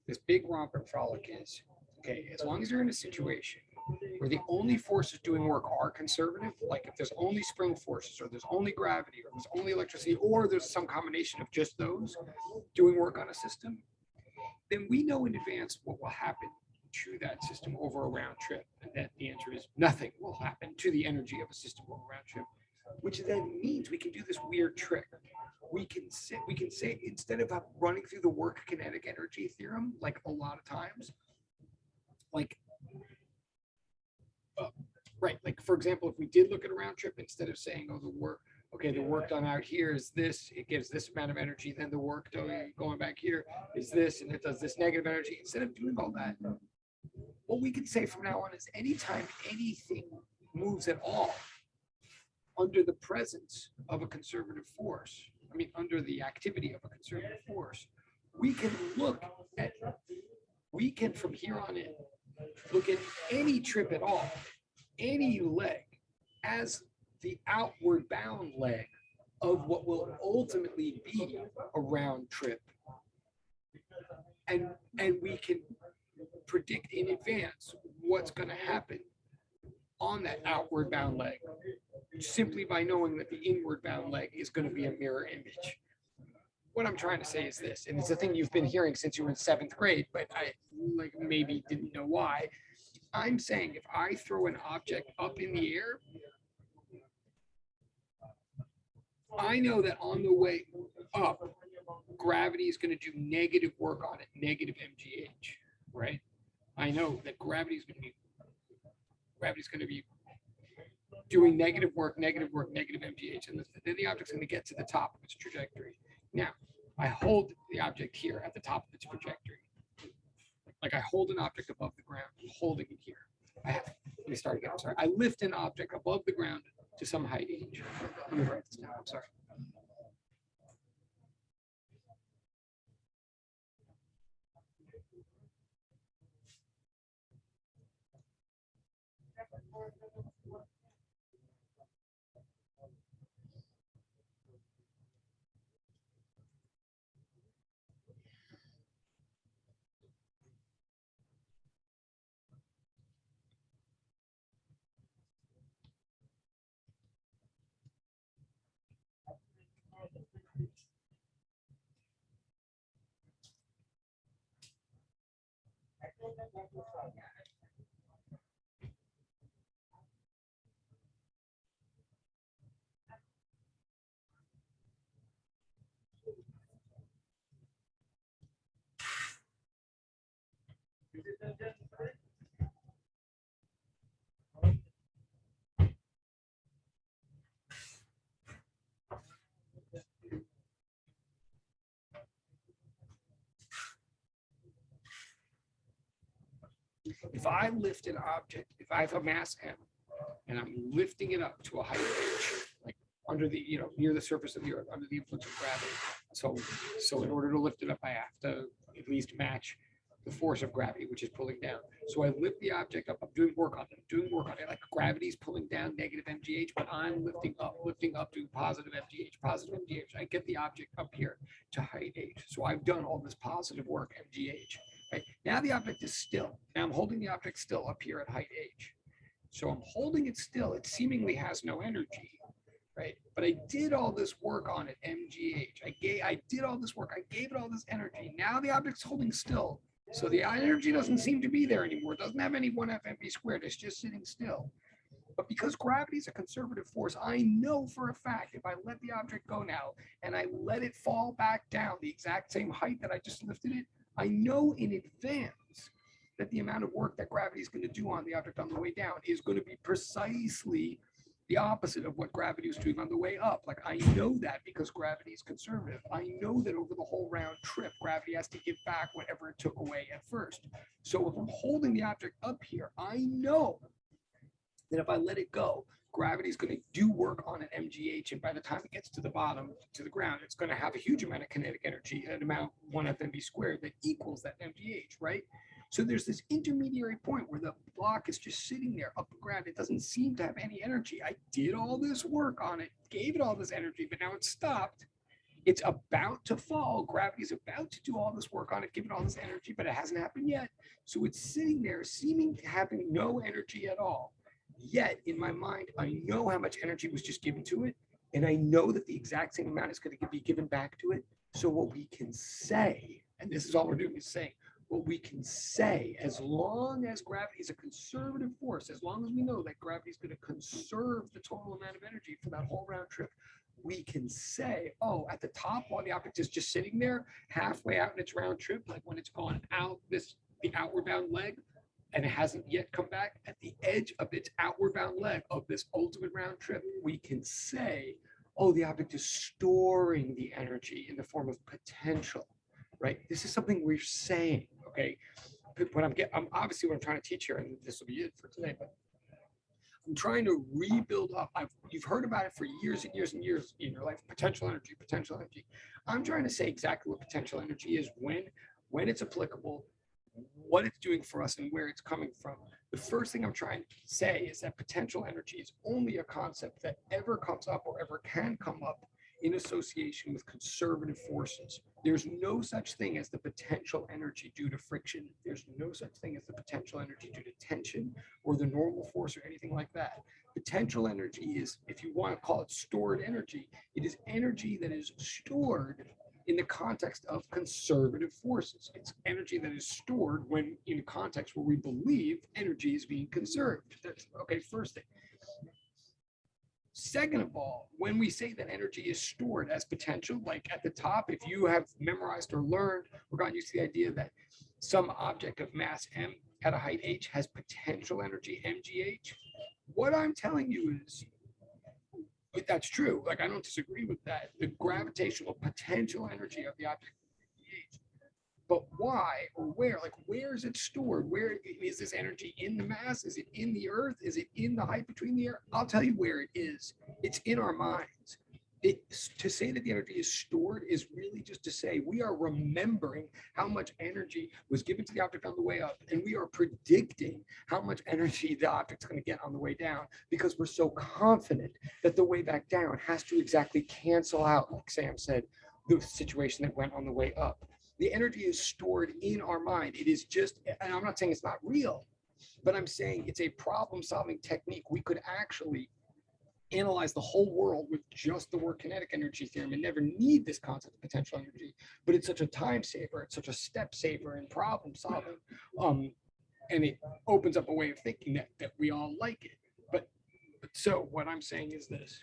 this big romp and frolic is, okay, as long as you're in a situation where the only forces doing work are conservative, like if there's only spring forces or there's only gravity or there's only electricity or there's some combination of just those doing work on a system, then we know in advance what will happen to that system over a round trip. And that the answer is nothing will happen to the energy of a system over a round trip, which then means we can do this weird trick. We can say instead of running through the work kinetic energy theorem, like a lot of times, like, right, like for example, if we did look at a round trip, instead of saying, oh, the work done out here is this, it gives this amount of energy, then the work going back here is this, and it does this negative energy. Instead of doing all that, what we can say from now on is anytime anything moves at all under the presence of a conservative force, under the activity of a conservative force, we can from here on in look at any trip at all, any leg, as the outward bound leg of what will ultimately be a round trip. And we can predict in advance what's going to happen on that outward bound leg, simply by knowing that the inward bound leg is going to be a mirror image. What I'm trying to say is this, and it's a thing you've been hearing since you were in 7th grade, but I maybe didn't know why. I'm saying if I throw an object up in the air, I know that on the way up, gravity is going to do negative work on it, negative mgh, right? I know that gravity's going to be doing negative work, negative mgh, and then the object's going to get to the top of its trajectory. Now, I hold the object here at the top of its trajectory. Like I hold an object above the ground, I'm holding it here. Let me start again, I'm sorry. I lift an object above the ground to some height h. Let me write this down, I'm sorry. If I lift an object, if I have a mass m, and I'm lifting it up to a height h, like under the, near the surface of the earth, under the influence of gravity. So in order to lift it up, I have to at least match the force of gravity, which is pulling down. So I lift the object up, I'm doing work on it, like gravity's pulling down negative mgh, but I'm lifting up, doing positive mgh. I get the object up here to height h. So I've done all this positive work, mgh. Right? Now the object is still. Now I'm holding the object still up here at height h. So I'm holding it still. It seemingly has no energy, right? But I did all this work on it, mgh. I did all this work. I gave it all this energy. Now the object's holding still. So the energy doesn't seem to be there anymore. It doesn't have any 1f_mv squared. It's just sitting still. But because gravity is a conservative force, I know for a fact if I let the object go now and I let it fall back down the exact same height that I just lifted it, I know in advance that the amount of work that gravity is going to do on the object on the way down is going to be precisely the opposite of what gravity is doing on the way up. Like I know that because gravity is conservative. I know that over the whole round trip, gravity has to give back whatever it took away at first. So if I'm holding the object up here, I know that if I let it go, gravity is going to do work on an mgh, and by the time it gets to the bottom, to the ground, it's going to have a huge amount of kinetic energy, an amount 1f_mv squared that equals that mgh, right? So there's this intermediary point where the block is just sitting there up the ground. It doesn't seem to have any energy. I did all this work on it, gave it all this energy, but now it's stopped. It's about to fall. Gravity is about to do all this work on it, give it all this energy, but it hasn't happened yet. So it's sitting there, seeming to having no energy at all. Yet in my mind, I know how much energy was just given to it, and I know that the exact same amount is going to be given back to it. So what we can say, and this is all we're doing is saying, what we can say, as long as gravity is a conservative force, as long as we know that gravity is going to conserve the total amount of energy for that whole round trip, we can say, oh, at the top, while the object is just sitting there, halfway out in its round trip, like when it's gone out the outward bound leg, and it hasn't yet come back, at the edge of its outward bound leg of this ultimate round trip, we can say, oh, the object is storing the energy in the form of potential, right? This is something we're saying, okay? What I'm obviously what I'm trying to teach here, and this will be it for today, but I'm trying to rebuild up. You've heard about it for years and years and years in your life, potential energy, potential energy. I'm trying to say exactly what potential energy is, when it's applicable, what it's doing for us, and where it's coming from. The first thing I'm trying to say is that potential energy is only a concept that ever comes up or ever can come up in association with conservative forces. There's no such thing as the potential energy due to friction. There's no such thing as the potential energy due to tension or the normal force or anything like that. Potential energy is, if you want to call it stored energy, it is energy that is stored in the context of conservative forces. It's energy that is stored when in a context where we believe energy is being conserved. That's okay, first thing. Second of all, when we say that energy is stored as potential, like at the top, if you have memorized or learned or gotten used to the idea that some object of mass m at a height h has potential energy mgh, what I'm telling you is that's true. Like, I don't disagree with that. The gravitational potential energy of the object mgh. But why or where? Like, where is it stored? Where is this energy in the mass? Is it in the earth? Is it in the height between the air? I'll tell you where it is. It's in our minds. To say that the energy is stored is really just to say we are remembering how much energy was given to the object on the way up, and we are predicting how much energy the object's going to get on the way down because we're so confident that the way back down has to exactly cancel out, like Sam said, the situation that went on the way up. The energy is stored in our mind. It is just, and I'm not saying it's not real, but I'm saying it's a problem-solving technique. We could actually analyze the whole world with just the word kinetic energy theorem and never need this concept of potential energy. But it's such a time saver. It's such a step saver in problem solving. And it opens up a way of thinking that we all like it. But so what I'm saying is this.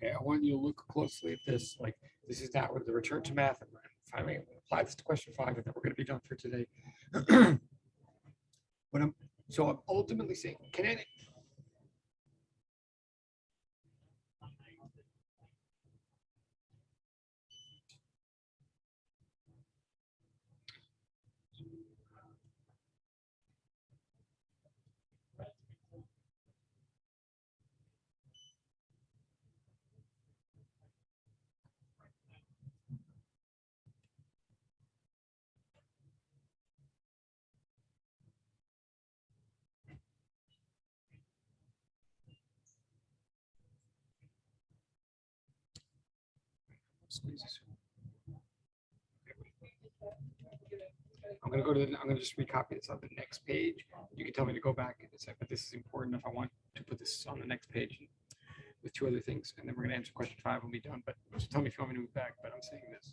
Okay, I want you to look closely at this. Like, this is not with the return to math. And finally, I'm going to apply this to question 5, and then we're going to be done for today. But I'm ultimately saying kinetic. I'm going to go to I'm going to just recopy this on the next page. You can tell me to go back and say, but this is important if I want to put this on the next page with 2 other things, and then we're going to answer question 5 and be done. But just tell me if you want me to move back. But I'm saying this.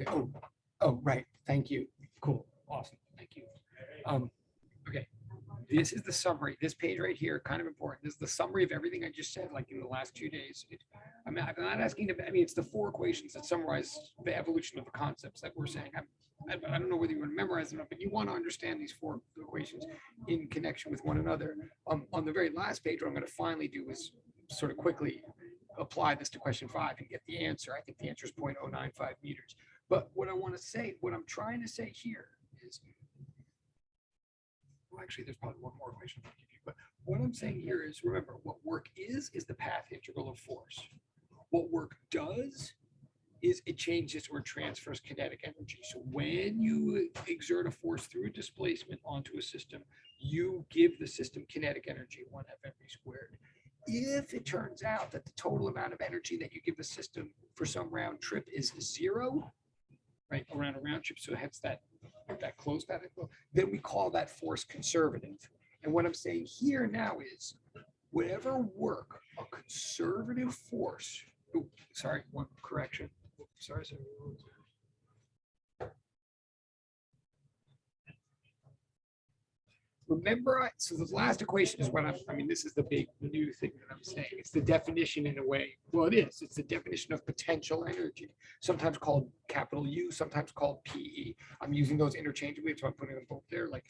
Okay. Oh, right. Thank you. Cool. Awesome. Thank you. Okay. This is the summary. This page right here, kind of important. This is the summary of everything I just said, like in the last 2 days. I'm not asking to, I mean, it's the 4 equations that summarize the evolution of the concepts that we're saying. I don't know whether you want to memorize them, but you want to understand these 4 equations in connection with one another. On the very last page, what I'm going to finally do is sort of quickly apply this to question 5 and get the answer. I think the answer is 0.095 meters. But what I want to say, what I'm trying to say here is, well, actually, there's probably one more equation I'll give you. But what I'm saying here is, remember, what work is the path integral of force. What work does is it changes or transfers kinetic energy. So when you exert a force through a displacement onto a system, you give the system kinetic energy, 1 F mv squared. If it turns out that the total amount of energy that you give the system for some round trip is 0, right, around a round trip, so hence that closed path, then we call that force conservative. And what I'm saying here now is, whatever work a conservative force, sorry, one correction. Sorry. Remember, so the last equation is what I mean, this is the big new thing that I'm saying. It's the definition in a way. Well, it is. It's the definition of potential energy, sometimes called capital U, sometimes called PE. I'm using those interchangeably, so I'm putting them both there. Like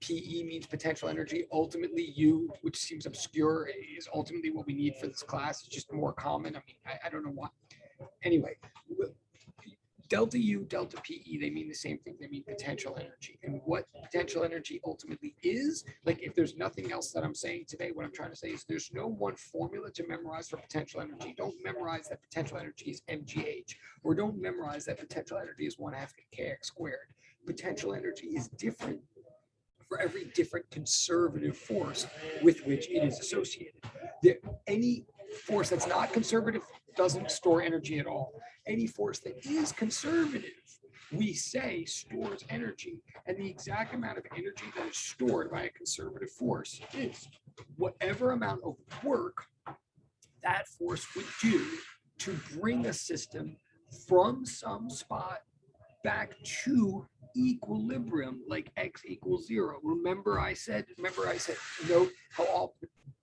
PE means potential energy. Ultimately, U, which seems obscure, is ultimately what we need for this class. It's just more common. I mean, I don't know why. Anyway, delta U, delta PE, they mean the same thing. They mean potential energy. And what potential energy ultimately is, like if there's nothing else that I'm saying today, what I'm trying to say is there's no one formula to memorize for potential energy. Don't memorize that potential energy is mgh, or don't memorize that potential energy is 1/2 kx squared. Potential energy is different for every different conservative force with which it is associated. Any force that's not conservative doesn't store energy at all. Any force that is conservative, we say stores energy, and the exact amount of energy that is stored by a conservative force is whatever amount of work that force would do to bring a system from some spot back to equilibrium, like x equals 0. Remember I said, note how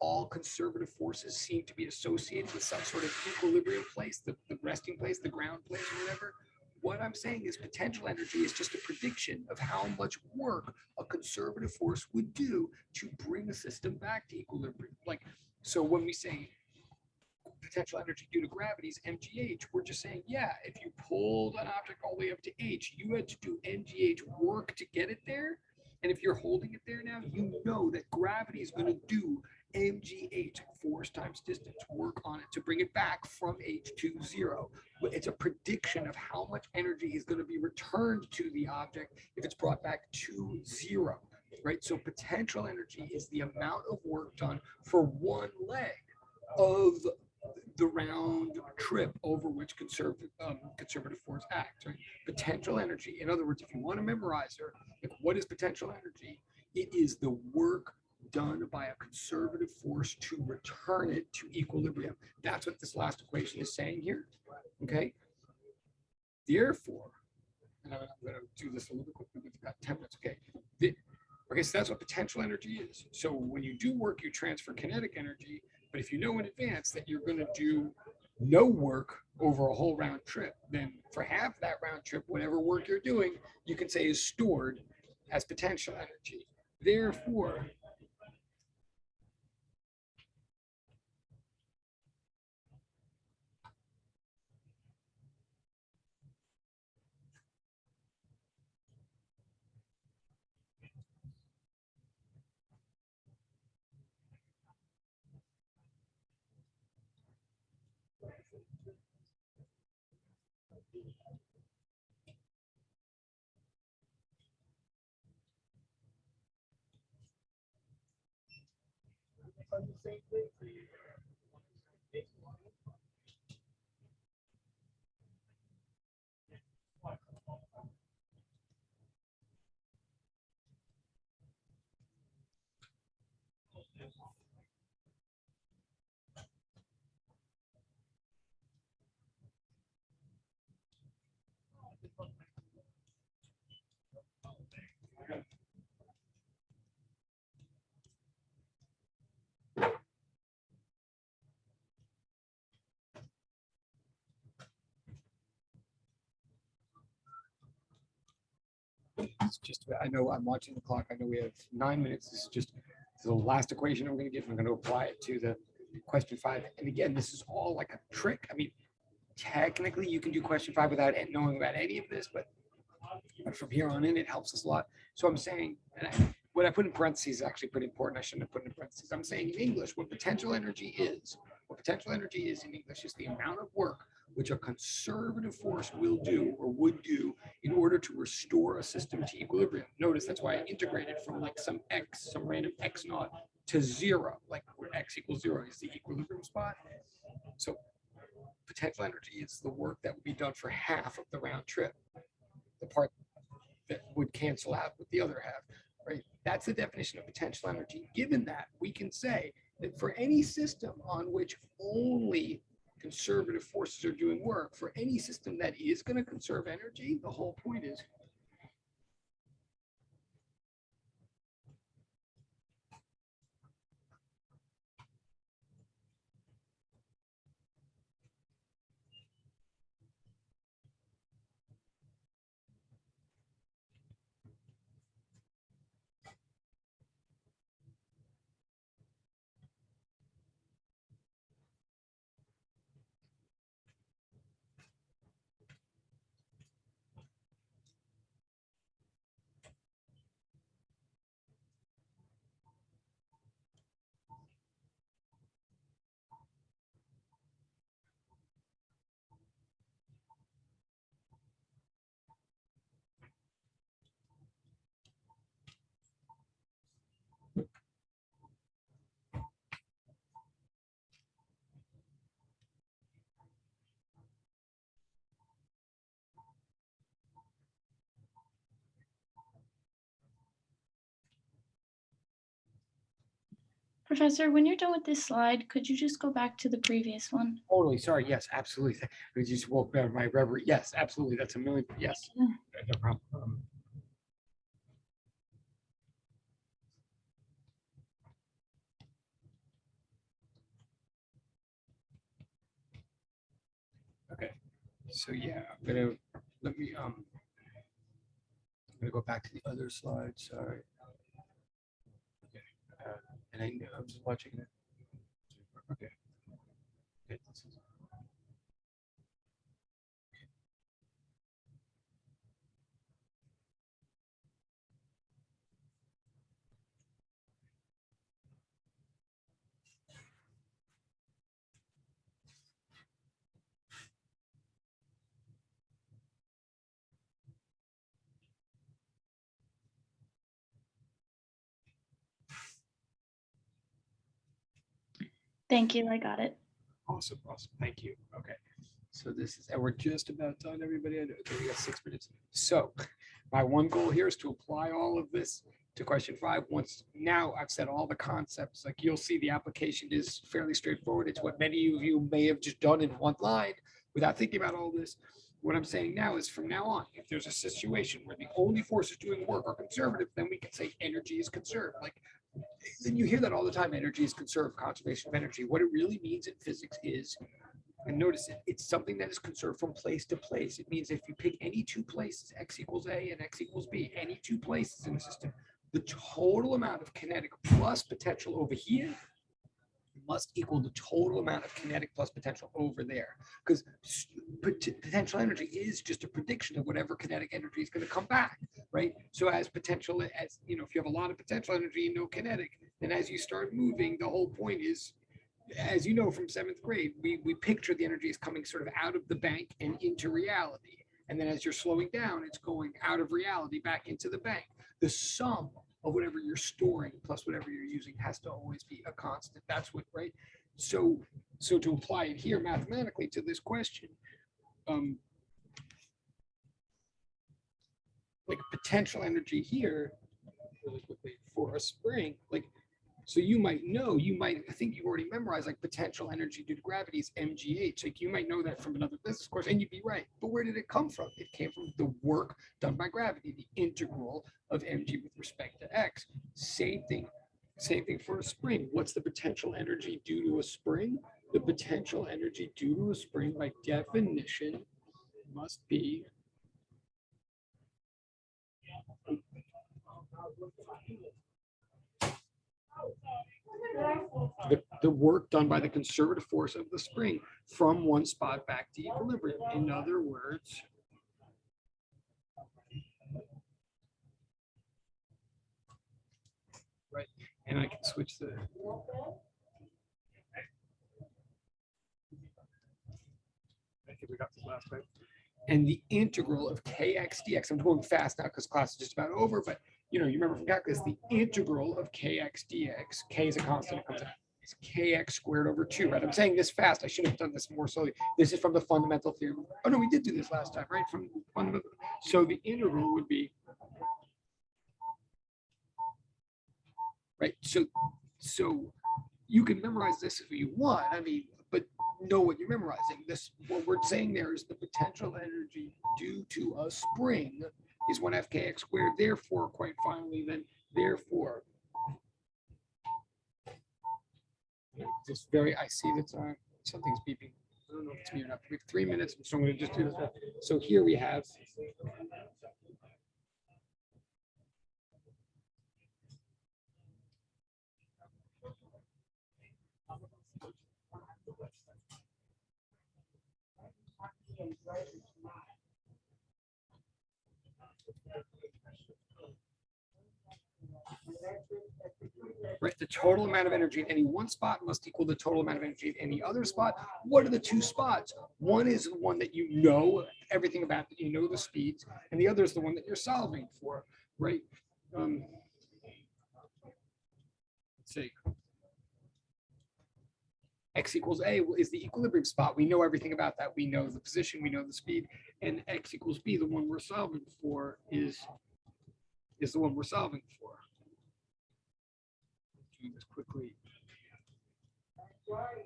all conservative forces seem to be associated with some sort of equilibrium place, the resting place, the ground place, or whatever. What I'm saying is potential energy is just a prediction of how much work a conservative force would do to bring a system back to equilibrium. Like, so when we say potential energy due to gravity is mgh, we're just saying, yeah, if you pulled an object all the way up to h, you had to do mgh work to get it there. And if you're holding it there now, you know that gravity is going to do mgh, force times distance, work on it to bring it back from h to 0. But it's a prediction of how much energy is going to be returned to the object if it's brought back to 0, right? So potential energy is the amount of work done for one leg of the round trip over which conservative force acts, right? Potential energy. In other words, if you want to memorize her, like what is potential energy? It is the work done by a conservative force to return it to equilibrium. That's what this last equation is saying here. Okay. Therefore, and I'm going to do this a little bit quickly. We've got 10 minutes. Okay. Okay, so that's what potential energy is. So when you do work, you transfer kinetic energy. But if you know in advance that you're going to do no work over a whole round trip, then for half that round trip, whatever work you're doing, you can say is stored as potential energy. Therefore, is just, I know I'm watching the clock. I know we have 9 minutes. This is just the last equation I'm going to give. I'm going to apply it to the question 5. And again, this is all like a trick. I mean, technically you can do question 5 without knowing about any of this, but from here on in, it helps us a lot. So I'm saying, and what I put in parentheses is actually pretty important. I shouldn't have put it in parentheses. I'm saying in English, what potential energy is in English is the amount of work which a conservative force will do or would do in order to restore a system to equilibrium. Notice that's why I integrated from like some random x naught to 0, like where x equals 0 is the equilibrium spot. So potential energy is the work that would be done for half of the round trip, the part that would cancel out with the other half, right? That's the definition of potential energy. Given that, we can say that for any system on which only conservative forces are doing work, for any system that is going to conserve energy, the whole point is Professor, when you're done with this slide, could you just go back to the previous one? totally, sorry, yes, absolutely. I just woke up my reverie. Yes, absolutely. That's a million, yes, no problem. Okay, so yeah, I'm gonna go back to the other slide. Sorry. Okay, and I know I'm just watching it. Okay. Okay. Thank you, I got it. Awesome, awesome. Thank you. Okay. So this is, and we're just about done, everybody. I know, okay, we got 6 minutes. So my one goal here is to apply all of this to question 5. Once now I've said all the concepts, like you'll see the application is fairly straightforward. It's what many of you may have just done in one line without thinking about all this. What I'm saying now is from now on, if there's a situation where the only forces doing work are conservative, then we can say energy is conserved. Like, then you hear that all the time, energy is conserved, conservation of energy. What it really means in physics is, and notice it, it's something that is conserved from place to place. It means if you pick any 2 places, x equals a and x equals b, any 2 places in the system, the total amount of kinetic plus potential over here must equal the total amount of kinetic plus potential over there. Because potential energy is just a prediction of whatever kinetic energy is going to come back, right? So as potential, as you know, if you have a lot of potential energy and no kinetic, then as you start moving, the whole point is, as you know from 7th grade, we picture the energy as coming sort of out of the bank and into reality. And then as you're slowing down, it's going out of reality back into the bank. The sum of whatever you're storing plus whatever you're using has to always be a constant. That's what, right? So to apply it here mathematically to this question, like potential energy here, really quickly, for a spring, like, so you might know, I think you already memorized like potential energy due to gravity is mgh. Like you might know that from another business course and you'd be right. But where did it come from? It came from the work done by gravity, the integral of mg with respect to x. Same thing for a spring. What's the potential energy due to a spring? The potential energy due to a spring by definition must be The work done by the conservative force of the spring from one spot back to equilibrium. In other words, right, and I can switch the I think we got this last time. And the integral of kx dx, I'm going fast now because class is just about over, but you remember from calculus, the integral of kx dx, k is a constant, it comes out, is kx squared over 2, right? I'm saying this fast, I should have done this more slowly. This is from the fundamental theorem. Oh no, we did do this last time, right? From fundamental. So the integral would be, right? So you can memorize this if you want, but know what you're memorizing. This, what we're saying there is the potential energy due to a spring is 1/2 kx squared. Therefore, quite finally, then, therefore, just I see that something's beeping. I don't know if it's me or not. We have 3 minutes, so I'm going to just do this. So here we have. Right, the total amount of energy in any one spot must equal the total amount of energy in any other spot. What are the two spots? One is the one that you know everything about, that you know the speeds, and the other is the one that you're solving for, right? Let's see. X equals A is the equilibrium spot. We know everything about that. We know the position, we know the speed, and X equals B, the one we're solving for, is the one we're solving for. Do this quickly.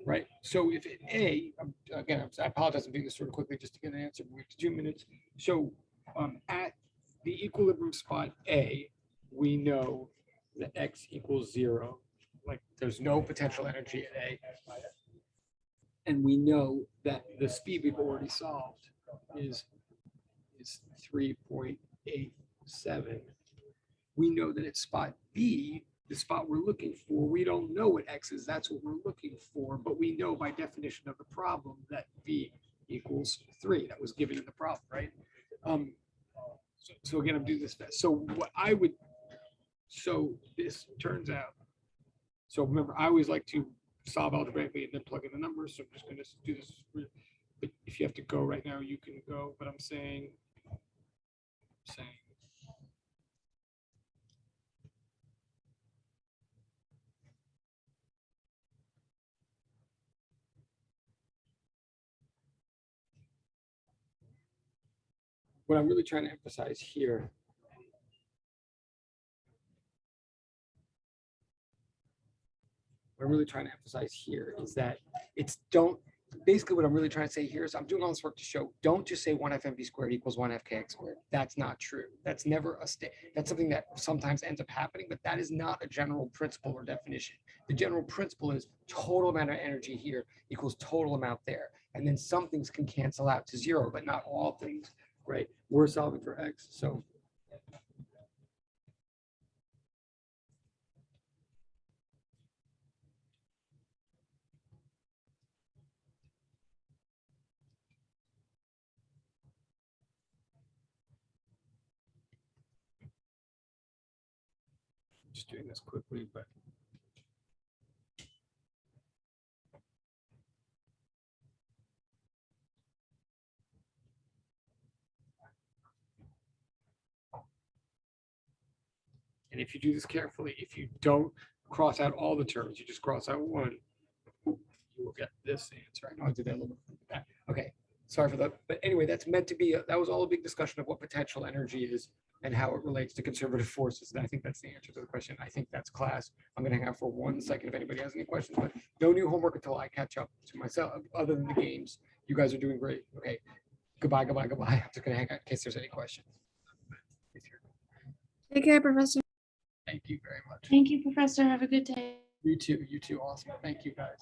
Right. So if A, again, I apologize, I'm doing this sort of quickly just to get an answer. We have 2 minutes. So at the equilibrium spot A, we know that X equals 0. Like there's no potential energy at A. And we know that the speed we've already solved is 3.87. We know that at spot B, the spot we're looking for, we don't know what X is. That's what we're looking for. But we know by definition of the problem that B equals 3. That was given in the problem, right? So again, I'm doing this fast. So what I would, so this turns out, so remember, I always like to solve algebraically and then plug in the numbers. So I'm just going to do this. But if you have to go right now, you can go. But I'm saying. What I'm really trying to emphasize here is that basically what I'm really trying to say here is I'm doing all this work to show, don't just say 1/2 mv squared equals 1/2 kx squared. That's not true. That's never that's something that sometimes ends up happening, but that is not a general principle or definition. The general principle is total amount of energy here equals total amount there. And then some things can cancel out to 0, but not all things, right? We're solving for X. So just doing this quickly, but and if you do this carefully, if you don't cross out all the terms, you just cross out one, you will get this answer. I know I did that a little bit. Okay, sorry for that. But anyway, that's meant to be, that was all a big discussion of what potential energy is and how it relates to conservative forces. And I think that's the answer to the question. I think that's class. I'm going to hang out for 1 second if anybody has any questions, but no new homework until I catch up to myself, other than the games. You guys are doing great. Okay, goodbye, goodbye, goodbye. I'm just going to hang out in case there's any questions. Take care, Professor. Thank you very much. Thank you, Professor. Have a good day. You too. Awesome. Thank you, guys.